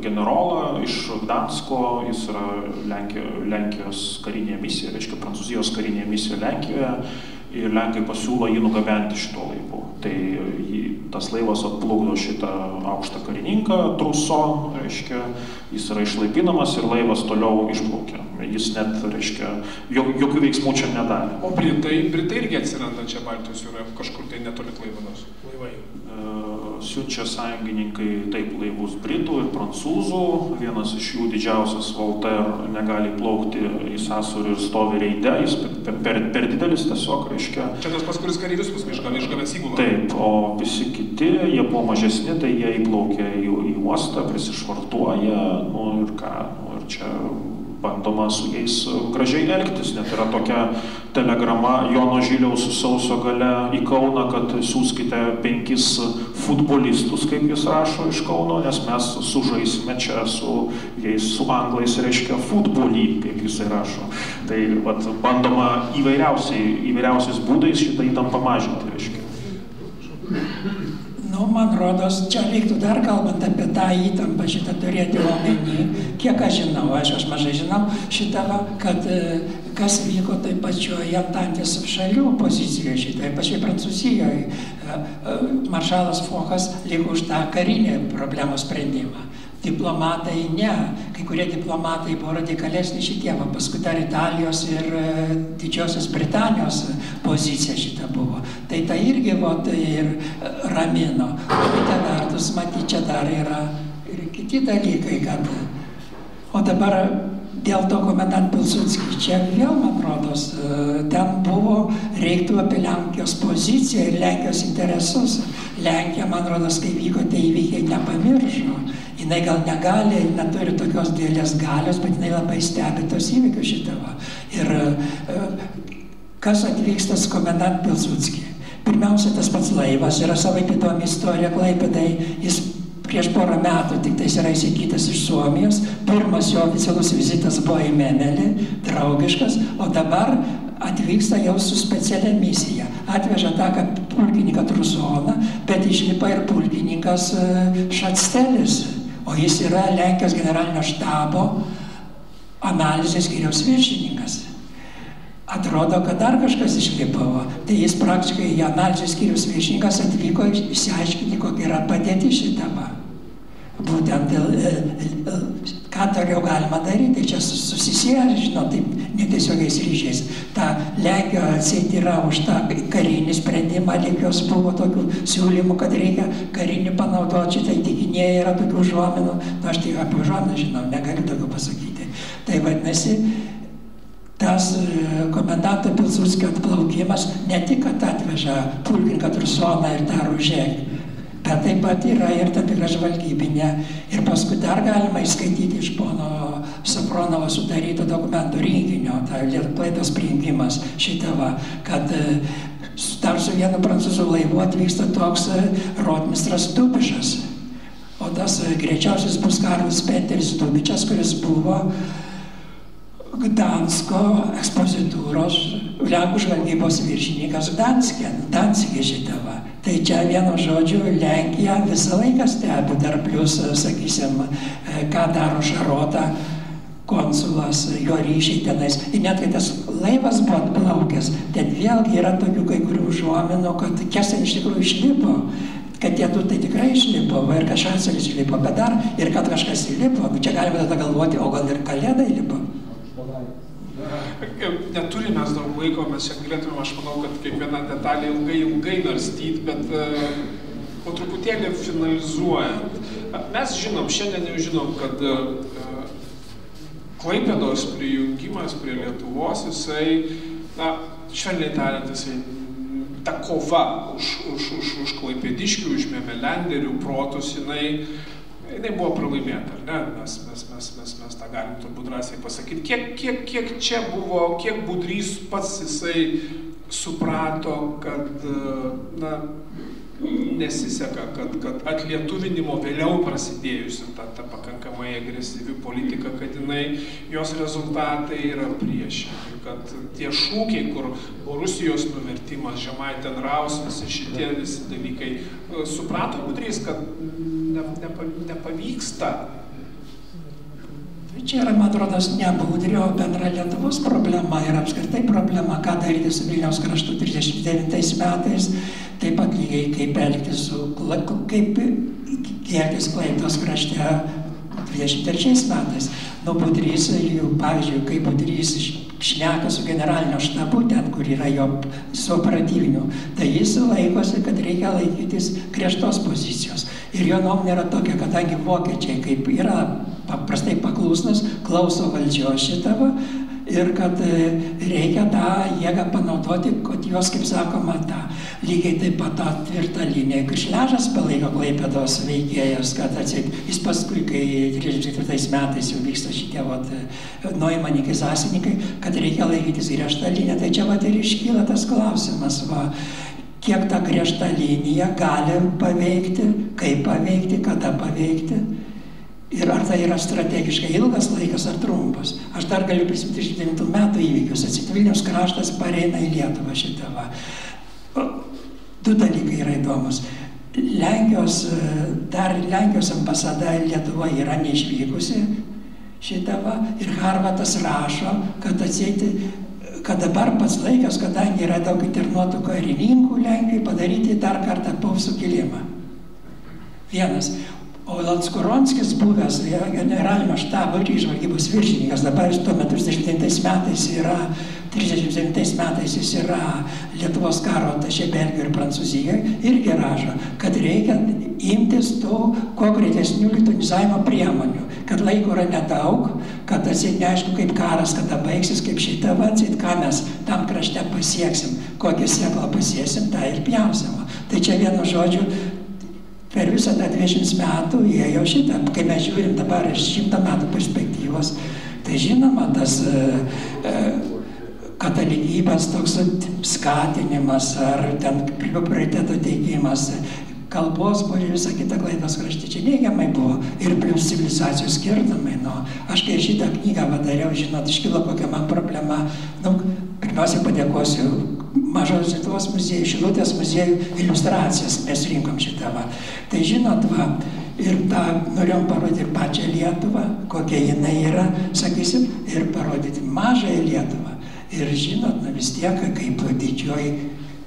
generolą iš Gdansko, jis yra Lenkijos karinė misija, reiškia Prancūzijos karinė misija Lenkijoje ir Lenkai pasiūlo jį nugabenti šito laivu. Tai tas laivas atplukdo šitą aukštą karininką, Truso, reiškia, jis yra išlaipinamas ir laivas toliau išplaukia. Jis net, reiškia, jokių veiksmų čia nedarė. O Britai irgi atsiranda čia Baltijos jūroje, kažkur tai netoli Klaipėdos laivai? Siunčia sąjungininkai taip laivus britų ir prancūzų. Vienas iš jų didžiausias Voltaire negali plaukti į sąsiaurį ir stovi reide, jis per didelis tiesiog, reiškia. Čia tas pas, kuris kareivius paskui išgavęs įgulą. Taip, o visi kiti, jie buvo mažesni, tai jie įplaukia į uostą, prisišvartuoja, ir ką, ir čia bandoma su jais gražiai elgtis. Net yra tokia telegrama Jono Žiliaus sausio gale į Kauną, kad siųskite 5 futbolistus, kaip jis rašo, iš Kauno, nes mes sužaisime čia su jais, su anglais, reiškia futbolį, kaip jisai rašo. Tai bandoma įvairiausiais būdais šitą įtampą mažinti, reiškia. Man rodos, čia reiktų dar kalbant apie tą įtampą šitą turėti omeny, kiek aš žinau, aš mažai žinau šitą, kad kas vyko tai pačioje Antantės šalių pozicijoje šitai, pačiai Prancūzijoje. Maršalas Fochas liko už tą karinę problemos sprendimą. Diplomatai ne, kai kurie diplomatai buvo radikalesni šitie, paskui dar Italijos ir Didžiosios Britanijos pozicija šita buvo. Tai irgi ir ramino. Kita vertus, matyti, čia dar yra ir kiti dalykai, kad... O dabar dėl to komendant Pilsudskį, čia vėl, man rodos, ten buvo, reiktų apie Lenkijos poziciją ir Lenkijos interesus. Lenkija, man rodos, kai vyko tie įvykiai, nepamiršo. Jinai gal negali, neturi tokios didelės galios, bet jinai labai stebi tos įvykius šitą. Ir kas atvyksta su komendant Pilsudskį? Pirmiausia, tas pats laivas yra savaip įdomi istorija Klaipėdai. Jis prieš porą metų tik tais yra įsigytas iš Suomijos. Pirmas jo oficialus vizitas buvo į Memelį, draugiškas, o dabar atvyksta jau su specialia misija. Atveža tą pulkininką Trusoną, bet išlipa ir pulkininkas Šatstelis, o jis yra Lenkijos generalinio štabo analizės skyriaus viršininkas. Atrodo, kad dar kažkas išlipavo. Tai jis praktiškai į analizės skyriaus viršininkas atvyko išsiaiškinti, kokia yra padėti šitą. būtent ką toliau galima daryti, čia susisieja, žinot, taip netiesiogiais ryšiais. Ta Lenkija atseit yra už tą karinį sprendimą, lyg jos buvo tokių siūlymų, kad reikia karinį panaudoti, šitą įtikinėję yra tokių užuominų, aš tai apie užuominą žinau, negaliu daugiau pasakyti. Tai vadinasi, tas komendanto Pilsudskio atplaukimas ne tik, kad atveža pulkininką Trusoną ir tą Ružėk, bet taip pat yra ir tam tikra žvalgybinė. Ir paskui dar galima įskaityti iš pono Safronovo sudaryto dokumentų rinkinio, tai Klaipėdos prijungimas šitą, kad dar su vienu prancūzų laivu atvyksta toks rotmistras Dubišas. O tas greičiausias bus Karlas Peteris Dubičas, kuris buvo Gdansko ekspozitūros Lenkų žvalgybos viršininkas Danzige šitą. Tai čia vienu žodžiu Lenkija visą laiką stebi, dar plus, sakysim, ką daro Šarota, konsulas, jo ryšiai tenais. Ir net kai tas laivas buvo atplaukęs, ten vėlgi yra tokių kai kurių užuominų, kad kas ten iš tikrųjų išlipo. Kad tie turtai tikrai išlipo, ir Kašancelis išlipo, bet dar ir kad kažkas įlipo. Čia galime tada galvoti, o gal ir Kalėda įlipo. Neturime mes daug laiko, mes čia galėtume, aš manau, kad kiekvieną detalę ilgai narstyti, bet po truputėlį finalizuojant. Mes žinom, šiandien jau žinom, kad Klaipėdos prijungimas prie Lietuvos, jisai, na, švelniai tariant, jisai, ta kova už klaipėdiškių, už memelenderių protus, jinai buvo pralaimėta, ar ne? Mes tą galim turbūt drąsiai pasakyti. Kiek čia buvo, kiek Budrys pats jisai suprato, kad na, nesiseka, kad atlietuvinimo vėliau prasidėjusi ta pakankamai agresyvi politika, kad jos rezultatai yra priešingi, kad tie šūkiai, kur Rusijos nuvertimas, Žemaitė Raus, visi šitie visi dalykai, suprato Budrys, kad nepavyksta. Čia yra, man atrodo, ne Budrio bendra Lietuvos problema ir apskritai problema, ką daryti su Vilniaus kraštu 39 metais, taip pat lygiai kaip elgtis Klaipėdos krašte 23 metais. Nu, Budrys, pavyzdžiui, kaip Budrys šneka su generalinio štabu, ten, kur yra jo su operatyviniu, tai jis laikosi, kad reikia laikytis griežtos pozicijos. Ir jo nuomonė yra tokia, kadangi vokiečiai kaip yra paprastai paklusnus, klauso valdžios šitą, ir kad reikia tą jėgą panaudoti, kad jos, kaip sakoma, tą lygiai taip pat tą tvirtą liniją. Krišležas palaiko Klaipėdos veikėjas, kad jis paskui, kai 34 metais jau vyksta šitie Noimaninkai, Zasininkai, kad reikia laikytis griežtą liniją. Tai čia ir iškyla tas klausimas, kiek ta griežta linija gali paveikti, kaip paveikti, kada paveikti. Ir ar tai yra strategiškai ilgas laikas ar trumpas. Aš dar galiu prisiminti 39 metų įvykius. Vilniaus kraštas pareina į Lietuvą šitą. Du dalykai yra įdomus. Lenkijos ambasada Lietuvoje yra neišvykusi šitą ir Harvardas rašo, kad dabar pats laikas, kadangi yra daug internuotų karininkų Lenkijoje, padaryti dar kartą po sukilimą. Vienas. O Lanskuronskis buvęs generalinio štabo ir žvalgybos viršininkas, dabar jis tuo metu 39 metais jis yra Lietuvos karo atašė Belgijoje ir Prancūzijoje, irgi rašo, kad reikia imtis tų kuo greitesnių lituanizavimo priemonių, kad laiko yra nedaug, kad neaišku kaip karas, kada baigsis, kaip šitą ką mes tam krašte pasieksim, kokią sėklą pasiesim, tą ir pjausim. Tai čia vienu žodžiu, per visą tą 20 metų įėjo šitą, kai mes žiūrim dabar iš 100 metų perspektyvos, tai žinoma, tas katalikybės toks skatinimas ar ten prioriteto teikimas, kalbos buvo ir visą kitą Klaipėdos krašte čia neigiamai buvo ir plius civilizacijos skirtumai. Aš kai šitą knygą padariau, žinot, iškilo kokia man problema, pirmiausia padėkosiu Mažosios Lietuvos muziejui, Šilutės muziejui iliustracijas, mes rinkom šitą. Tai žinot, ir tą norėjom parodyti ir pačią Lietuvą, kokia jinai yra, sakysim, ir parodyti mažąją Lietuvą. Ir žinot, vis tiek, kaip didžioji,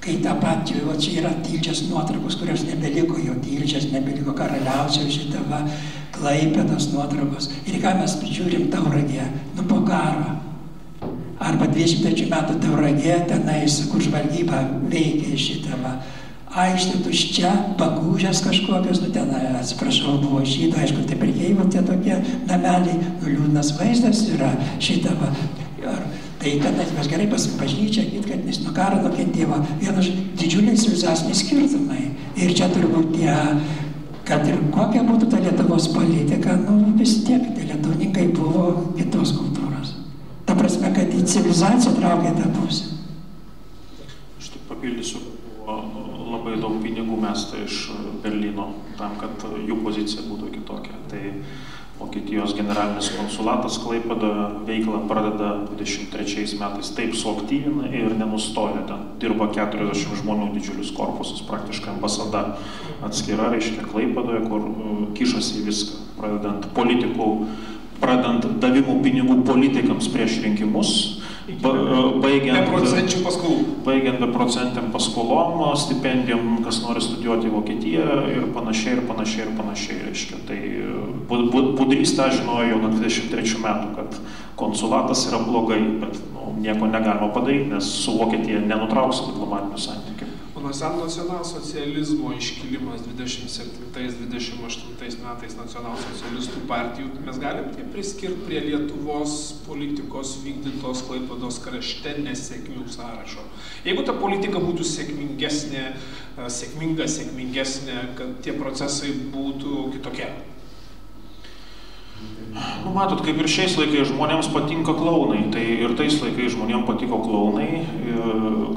kai tą patį, čia yra Tilžės nuotraukos, kurios nebeliko, jau Tilžės nebeliko, Karaliaučiaus šitą, Klaipėdos nuotraukos. Ir ką mes žiūrim Tauragę, nu po karo. Arba 23 metų Tauragė, tenais, kur žvalgyba veikia šitą va. Aikštė tuščia, pagūžės kažkokios, nu ten, atsiprašau, buvo žydų, aišku, tai prekeivių tie tokie nameliai, nu liūdnas vaizdas yra šitą va. Tai tenais mes gerai bažnyčia, kad jis nuo karo nukentėjo, vienas didžiuliai civilizaciniai skirtumai. Ir čia turbūt tie, kad ir kokia būtų ta Lietuvos politika, nu vis tiek tie lietuvininkai buvo kitos kultūros. Ta prasme, kad į civilizaciją traukia tą pusę. Aš tik papildysiu, labai daug pinigų mesta iš Berlyno tam, kad jų pozicija būtų kitokia. Tai Vokietijos generalinis konsulatas Klaipėdoje veiklą pradeda 23 metais, taip suaktyvina ir nenustoja. Ten dirba 40 žmonių, didžiulius korpusus, praktiškai ambasada atskira, reiškia Klaipėdoje, kur kišasi viską, pradedant politikų, pradedant davimų pinigų politikams prieš rinkimus, baigiant beprocentėm paskolom, stipendijom, kas nori studijuoti į Vokietiją ir panašiai. Reiškia. Tai Budrys tą žinojo jau nuo 23 metų, kad konsulatas yra blogai, bet nieko negalima padaryti, nes su Vokietija nenutrauks diplomatinių santykių. O nacionalsocializmo iškilimas 27-28 metais nacionalsocialistų partijų, mes galim tai priskirti prie Lietuvos politikos vykdytos Klaipėdos krašte nesėkmių sąrašo. Jeigu ta politika būtų sėkmingesnė, kad tie procesai būtų kitokie. Nu, matot, kaip ir šiais laikais žmonėms patinka klaunai, tai ir tais laikais žmonėms patiko klaunai.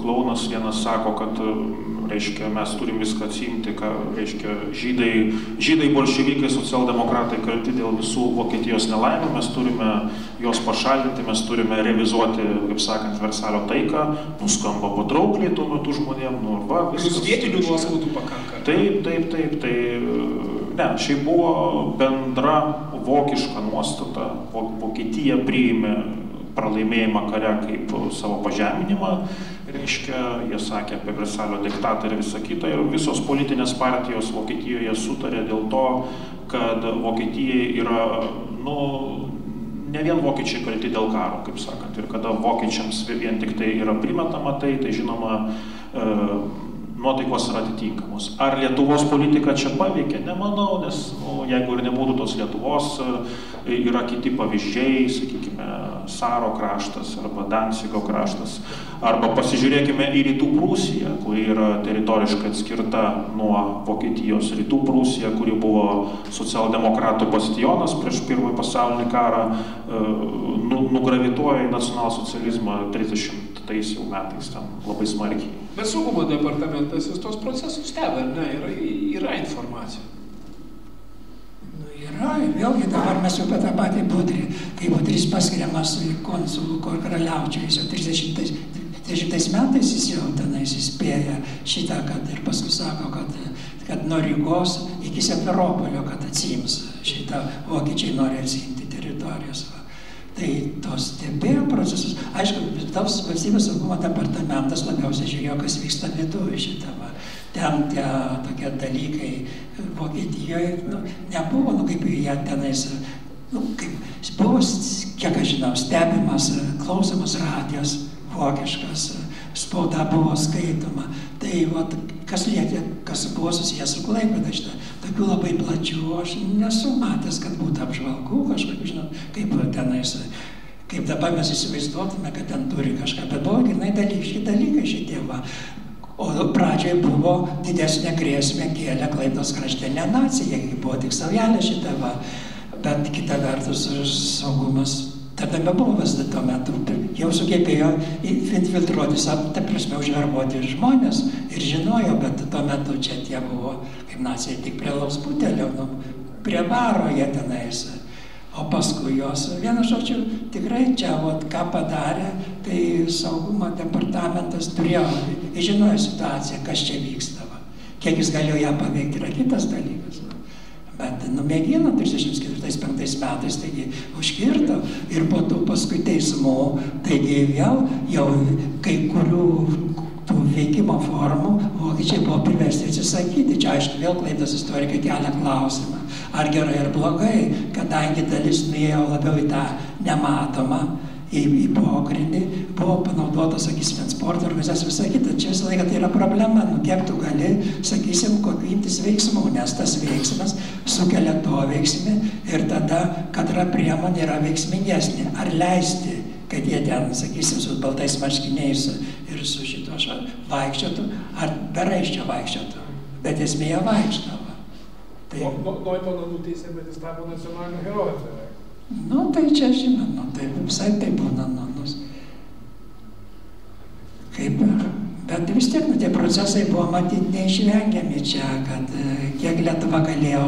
Klaunas vienas sako, kad, reiškia, mes turim viską atsiimti, ką, reiškia, žydai, bolševikai, socialdemokratai kalti dėl visų Vokietijos nelaimių, mes turime juos pašalinti, mes turime revizuoti, kaip sakant, Versalio taiką, nuskamba patraukliai tuo metu žmonėm, nu, va, viskas. Jūs vietinių nuoskaudų pakanka? Taip, tai, ne, šiaip buvo bendra vokiška nuostata, Vokietija priėmė pralaimėjimą kare kaip savo pažeminimą, reiškia, jie sakė apie Versalio diktatą ir visą kitą, ir visos politinės partijos Vokietijoje sutarė dėl to, kad Vokietijai yra, nu, ne vien vokiečiai kalti dėl karo, kaip sakant, ir kada vokiečiams vien tik tai yra primetama, tai žinoma, nuotaikos yra atitinkamos. Ar Lietuvos politika čia paveikia? Nemanau, nes jeigu ir nebūtų tos Lietuvos, yra kiti pavyzdžiai, sakykime, Saro kraštas arba Danzigo kraštas. Arba pasižiūrėkime į Rytų Prūsiją, kuri yra teritoriškai atskirta nuo Vokietijos. Rytų Prūsija, kuri buvo socialdemokratų bastionas prieš Pirmąjį pasaulinį karą, nugravituoja į nacionalsocializmą 30 jau metais, ten labai smarkiai. Bet saugumo departamentas jis tos procesus stebi, ar ne? Yra informacija. Yra, vėlgi dabar mes jau apie tą patį Budrį, kai Budrys paskiriamas konsulų karaliaučiais, jau 30 metais jis jau tenais įspėja šitą, kad ir paskui sako, kad nuo Rygos iki Simferopolio, kad atsiims šitą, vokiečiai nori atsiimti teritorijos. Tai tos stebėjo procesus. Aišku, vidaus valstybės saugumo departamentas labiausiai žiūrėjo, kas vyksta viduje šitą. Ten tie tokie dalykai Vokietijoje nebuvo, kaip jie tenais, kaip buvo, kiek aš žinau, stebimas, klausomas radijos vokiškas, spauda buvo skaitoma. Tai kas lietė, kas buvo susijęs su Klaipėda šitą, tokių labai plačių aš nesu matęs, kad būtų apžvalgų kažkokių, žinot, kaip tenais, kaip dabar mes įsivaizduotume, kad ten turi kažką, bet buvo grinai dalykai šitie va. O pradžioje buvo didesnė grėsmė kėlė Klaipėdos krašte ne nacija, buvo tik Saujelė šitą va, bet kita vertus saugumas tada nebuvo VSD tuo metu, jau sugebėjo infiltruoti, ta prasme, užverbuoti žmonės ir žinojo, bet tuo metu čia tie buvo, kaip nacija, tik prie alaus butelio, prie baro jie tenais. O paskui jos, vienu žodžiu, tikrai čia, ką padarė, tai saugumo departamentas turėjo, žinojo situaciją, kas čia vyksta. Kiek jis galėjo ją paveikti, yra kitas dalykas. Bet mėgino 34-35 metais, taigi užkirto ir po to paskui teismų, taigi vėl jau kai kurių tų veikimo formų vokiečiai buvo priversti atsisakyti. Čia aišku, vėl Klaipėdos istorikai kelia klausimą. Ar gerai, ar blogai, kadangi dalis nuėjo labiau į tą nematomą, į pogrindį, buvo panaudota, sakysim, sporto organizacijos, visą kitą. Čia visą laiką tai yra problema, kiek tu gali, sakysim, kokiu imtis veiksmų, nes tas veiksmas sukelia to veiksmį ir tada kadra priemonė yra veiksmingesnė. Ar leisti, kad jie ten, sakysim, su baltais marškiniais ir su šito vaikščiotų, ar be raiščio vaikščiotų, bet esmėje vaikštavo. Noimano nuteisė, bet jis tapo nacionalinio herojo. Nu, tai čia žinoma, tai visai tai būna, kaip, bet vis tiek, tie procesai buvo matyti neišvengiami čia, kad kiek Lietuva galėjo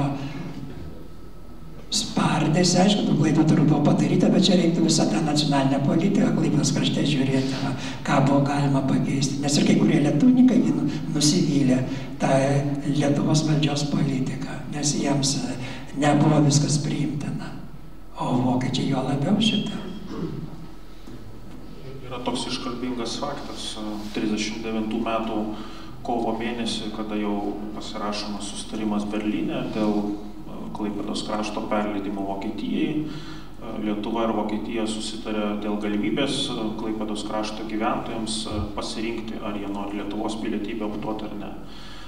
spardėsi, aišku, tų klaidų turbūt buvo padaryta, bet čia reiktų visą tą nacionalinę politiką Klaipėdos krašte žiūrėti, ką buvo galima pakeisti, nes ir kai kurie lietuvininkai nusivylė tą Lietuvos valdžios politiką, nes jiems nebuvo viskas priimtina. O vokiečiai jo labiau šitą. Yra toks iškalbingas faktas, 39 metų kovo mėnesį, kada jau pasirašomas susitarimas Berlyne dėl Klaipėdos krašto perleidimo Vokietijai, Lietuva ir Vokietija susitarė dėl galimybės Klaipėdos krašto gyventojams pasirinkti, ar jie nori Lietuvos pilietybę apduoti ar ne.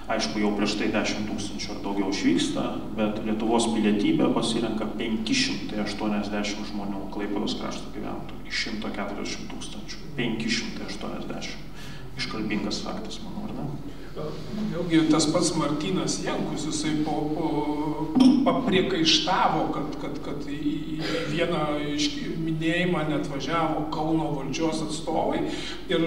Aišku, jau prieš tai 10 000 ar daugiau išvyksta, bet Lietuvos pilietybę pasirenka 580 žmonių Klaipėdos krašto gyventojų iš 140 000. 580. Iškalbingas faktas, manau, ar ne? Vėlgi tas pats Martynas Jankus, jisai papriekaištavo, kad į vieną minėjimą neatvažiavo Kauno valdžios atstovai ir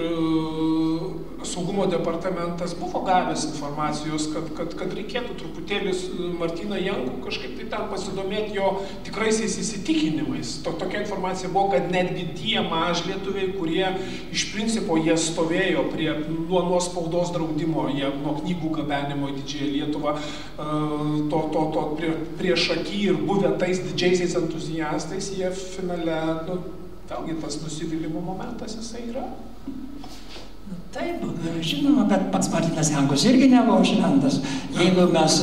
saugumo departamentas buvo gavęs informacijos, kad reikėtų truputėlį Martyną Jankų kažkaip tai ten pasidomėti jo tikraisiais įsitikinimais. Tokia informacija buvo, kad netgi tie mažlietuviai, kurie iš principo jie stovėjo nuo spaudos draudimo, jie nuo knygų gabenimo į Didžiąją Lietuvą, prieš akį ir buvę tais didžiaisiais entuziastais, jie finale, vėlgi tas nusivylimo momentas jisai yra. Taip, žinoma, bet pats Martynas Jankus irgi nebuvo šventas. Jeigu mes,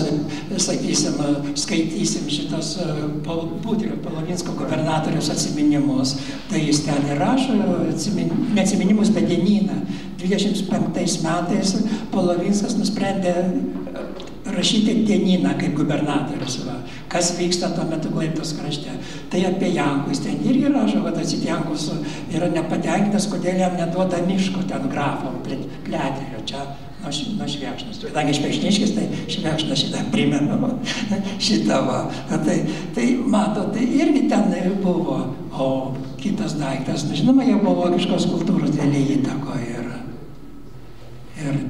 sakysim, skaitysim šitas Polovinsko gubernatoriaus atsiminimus, tai jis ten ir rašo, neatsiminimus, bet dienyną. 25 metais Polovinskas nusprendė rašyti dienyną kaip gubernatorius, kas vyksta tuo metu Klaipėdos krašte. Tai apie Jankus ten irgi rašo, kad atsit Jankus yra nepatenkintas, kodėl jam neduoda miško ten grafo Pleterio, čia nuo Švėkšnos. Kadangi Švėkšniškis, tai Švėkšna šitą primenu, šitą va. Tai mato, tai irgi ten buvo, o kitas daiktas, žinoma, jau buvo vokiškos kultūros dėlė įtako ir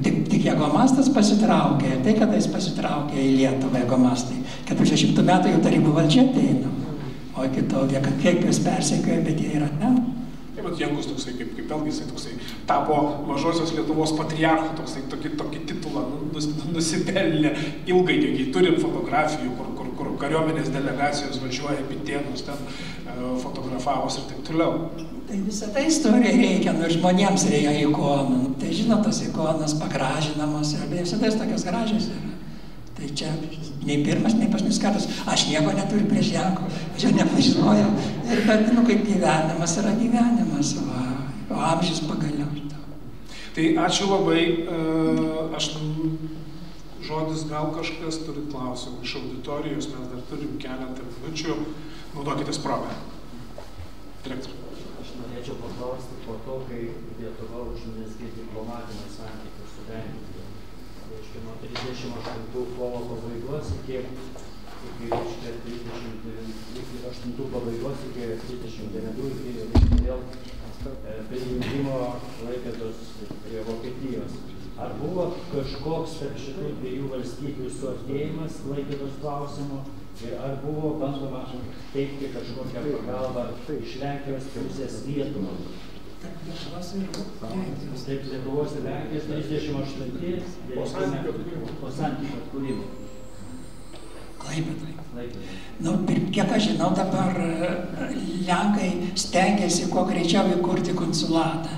tik Jegomastas pasitraukė, tai kada jis pasitraukė į Lietuvą Jegomastai. 40 metų jau tarybų valdžia ateina, o iki tol, kiek jūs persekioja, bet jie yra ten. Taip, bet Jankus toksai, kaip vėlgi jisai toksai, tapo mažosios Lietuvos patriarchu, toksai tokį titulą nusipelnė ilgai, turim fotografijų, kur kariuomenės delegacijos važiuoja į Pitėnus, ten fotografavos ir taip toliau. Tai visą tą istoriją reikia, ir žmonėms reikia ikonų. Tai žinot, tas ikonas pagražinamos ir visada tokios gražios yra. Tai čia nei pirmas, nei paskutinis kartas. Aš nieko neturiu prieš Jankų, aš jo nepažinojau. Bet, kaip gyvenimas yra gyvenimas, o amžius pagaliau. Tai ačiū labai. Aš žodis, gal kažkas turi klausimų iš auditorijos, mes dar turim keletą minučių. Naudokitės progą. Direktorius. Norėčiau paklausti po to, kai Lietuva užmezgė diplomatinius santykius su Lenkija. Reiškia, nuo 38 kovo pabaigos iki 38 pabaigos iki 39 iki vėl prijungimo Klaipėdos prie Vokietijos. Ar buvo kažkoks tarp šitų dviejų valstybių suartėjimas Klaipėdos klausimu? Ir ar buvo bandoma teikti kažkokią pagalbą iš Lenkijos pusės Lietuvą? Taip, Lietuvos ir Lenkijos 38 po santykių atkūrimo. Klaipėdai. Kiek aš žinau, dabar Lenkai stengiasi kuo greičiau įkurti konsulatą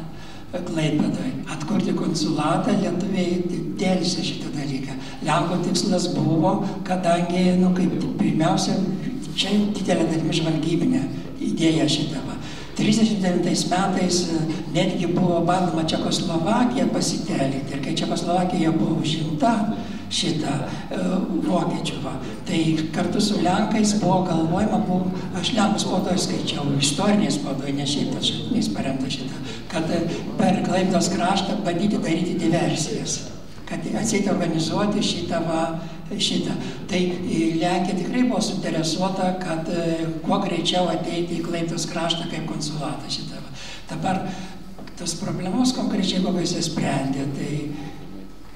Klaipėdai. Atkurti konsulatą, lietuviai dėlsi šitą dalyką. Lenkų tikslas buvo, kadangi, kaip pirmiausia, čia didelė dalimi žvalgybinė idėja šitą. 39 metais netgi buvo bandoma Čekoslovakiją pasitelkti ir kai Čekoslovakija buvo užimta šitą vokiečių, tai kartu su Lenkais buvo galvojama, aš Lenkų spaudoje skaičiau, istorinės spaudoje, ne šiaip tas šaltiniais paremta šitą, kad per Klaipėdos kraštą bandyti daryti diversijas, kad atseit organizuoti šitą. Tai Lenkija tikrai buvo suinteresuota, kad kuo greičiau ateiti į Klaipėdos kraštą kaip konsulatą šitą. Dabar tos problemos konkrečiai kokios jie sprendė, tai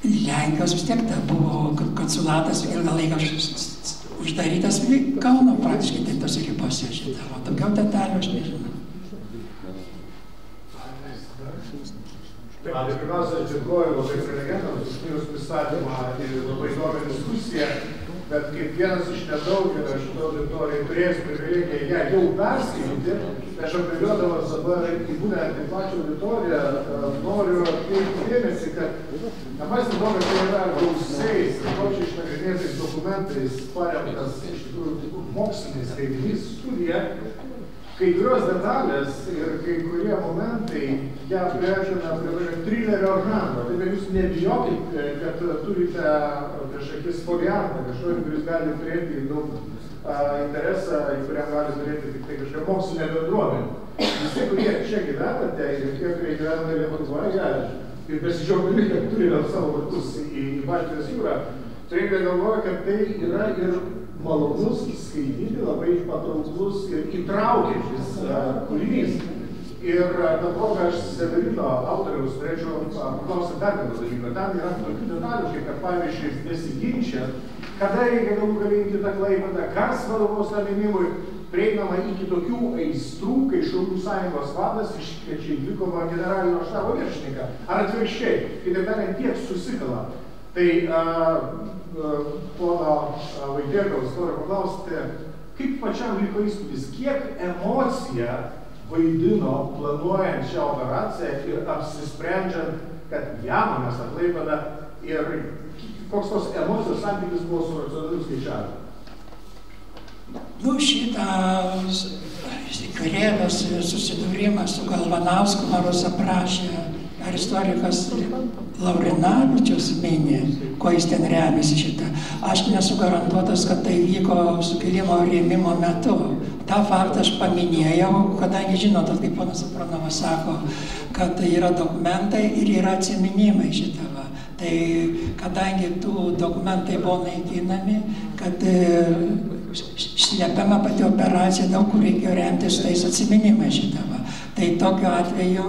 Lenkijos vis tiek buvo konsulatas ilgą laiką uždarytas Kauno praktiškai taip tos ribose šitą. O daugiau detalių aš nežinau. Pirmiausia, dėkoju labai prelegentams už knygos pristatymą ir labai įdomią diskusiją, bet kaip vienas iš nedaugelio šito auditorijai turėjęs privilegiją ją jau perskaityti, tai aš apeliuodamas dabar į būtent į pačią auditoriją noriu atkreipti dėmesį, kad nepaisant to, kad tai yra gausiais ir pačiai išnagrinėtais dokumentais paremtas iš tikrųjų mokslinis skaitinys studija, kai kurios detalės ir kai kurie momentai ją priartina prie trilerio žanro. Taip jūs nebijokit, kad turite prieš akis foliantą kažkokį, kuris gali turėti daug interesą, į kuriam gali turėti tik tai kažkokią mokslinę bendruomenę. Visi, kurie čia gyvenate ir tie, kurie gyvenate Lietuvoje, ir besidžiaugdami, kad turime savo vartus į Baltijos jūrą, turėkite galvoje, kad tai yra ir malonus skaityti, labai patrauklus ir įtraukiantis kūrinys. Ir tą progą aš Severino autoriaus norėčiau paklausyti dar vieną dalyką. Ten yra tokių detalių, kaip kad pavyzdžiui nesiginčia, kada reikia galų galinti tą Klaipėdą, kas vadovaus tam minimui, prieinama iki tokių aistrų, kai Šaulių sąjungos vadas iškviečia į dvikovą generalinio štabo viršininką. Ar atvirkščiai, kitaip tariant, tiek susikala. Tai pono Vaitiekaus noriu paklausti, kaip pačiam liko įspūdis, kiek emocija vaidino planuojant šią operaciją ir apsisprendžiant, kad Nemunas ar Klaipėda ir koks tos emocijos santykis buvo su racionaliu skaičiavimu? Šitas Krėvės susidūrimas su Galvanausku Marus aprašė ar istorikas Laurinavičius mini, ko jis ten remiasi šitą. Aš nesu garantuotas, kad tai vyko sukilimo rėmimo metu. Ta faktą aš paminėjau, kadangi žinot, kaip ponas Apronovas sako, kad tai yra dokumentai ir yra atsiminimai šitą. Tai kadangi tų dokumentai buvo naikinami, kad slepiama pati operacija, daug kur reikėjo remtis tais atsiminimais šitą. Tai tokiu atveju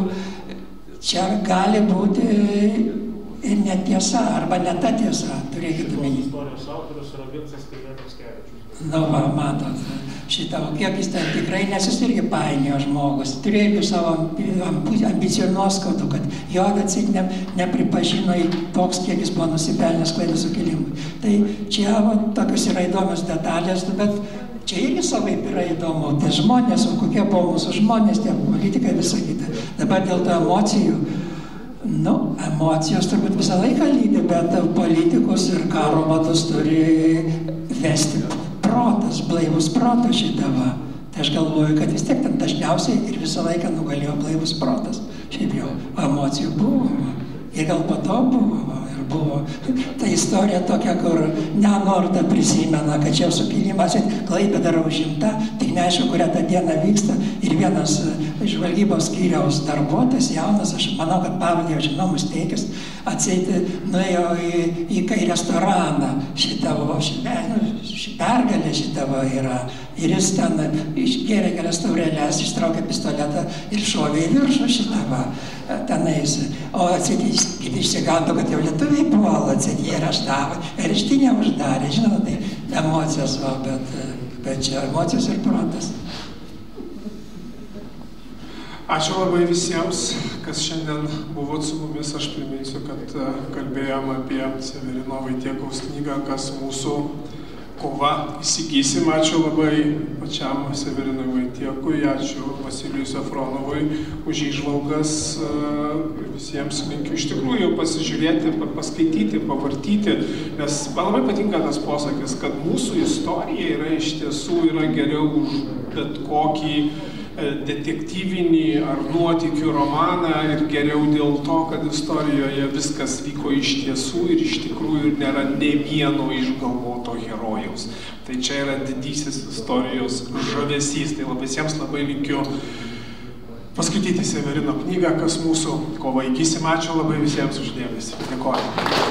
čia gali būti ir netiesa, arba ne ta tiesa, turėkite omeny. Istorijos autorius yra Vincas Krėvėnas-Kevičius. Matot, šitą, kiek jis ten tikrai, nes jis irgi painiojo žmogus, turėjo savo ambicijų ir nuoskaudų, kad jo atseit nepripažino toks, kiek jis buvo nusipelnęs Klaipėdos sukilimui. Tai čia tokios yra įdomios detalės, bet čia irgi savaip yra įdomu, tai žmonės, o kokie buvo mūsų žmonės, tie politikai, visą kitą. Dabar dėl to emocijų, emocijos turbūt visą laiką lydi, bet politikus ir karo vadus turi vesti protas, blaivus protas šitą. Tai aš galvoju, kad vis tiek ten dažniausiai ir visą laiką nugalėjo blaivus protas. Šiaip jau emocijų buvo ir gal po to buvo. Ir buvo ta istorija tokia, kur Nenorta prisimena, kad čia sukilimas, Klaipėda yra užimta, tik neaišku, kurią tą dieną vyksta. Ir vienas žvalgybos skyriaus darbuotojas, jaunas, aš manau, kad pavardę jau žinau, Musteikis, atseit nuėjo į restoraną šitą, pergalė šitą yra. Ir jis ten išgėrė kelias taurelės, ištraukė pistoletą ir šovė į viršų šitą tenais. O kiti išsigando, kad jau lietuviai puola, jie areštavo, areštinę uždarė, žinot, tai emocijos, bet čia emocijos ir protas. Ačiū labai visiems, kas šiandien buvot su mumis. Aš priminsiu, kad kalbėjom apie Severino Vaitiekaus knygą, kas mūsų kova įsigysim. Ačiū labai pačiam Severinui Vaitiekui, ačiū Vasilijui Safronovui už įžvalgas. Visiems linkiu iš tikrųjų pasižiūrėti, paskaityti, pavartyti, nes man labai patinka tas posakis, kad mūsų istorija yra iš tiesų geriau už bet kokį detektyvinį ar nuotykių romaną ir geriau dėl to, kad istorijoje viskas vyko iš tiesų ir iš tikrųjų nėra nė vieno išgalvoto herojaus. Tai čia yra didysis istorijos žavesys. Tai visiems labai linkiu paskaityti Severino knygą, kas mūsų kova įgysim. Ačiū labai visiems už dėmesį. Dėkoju.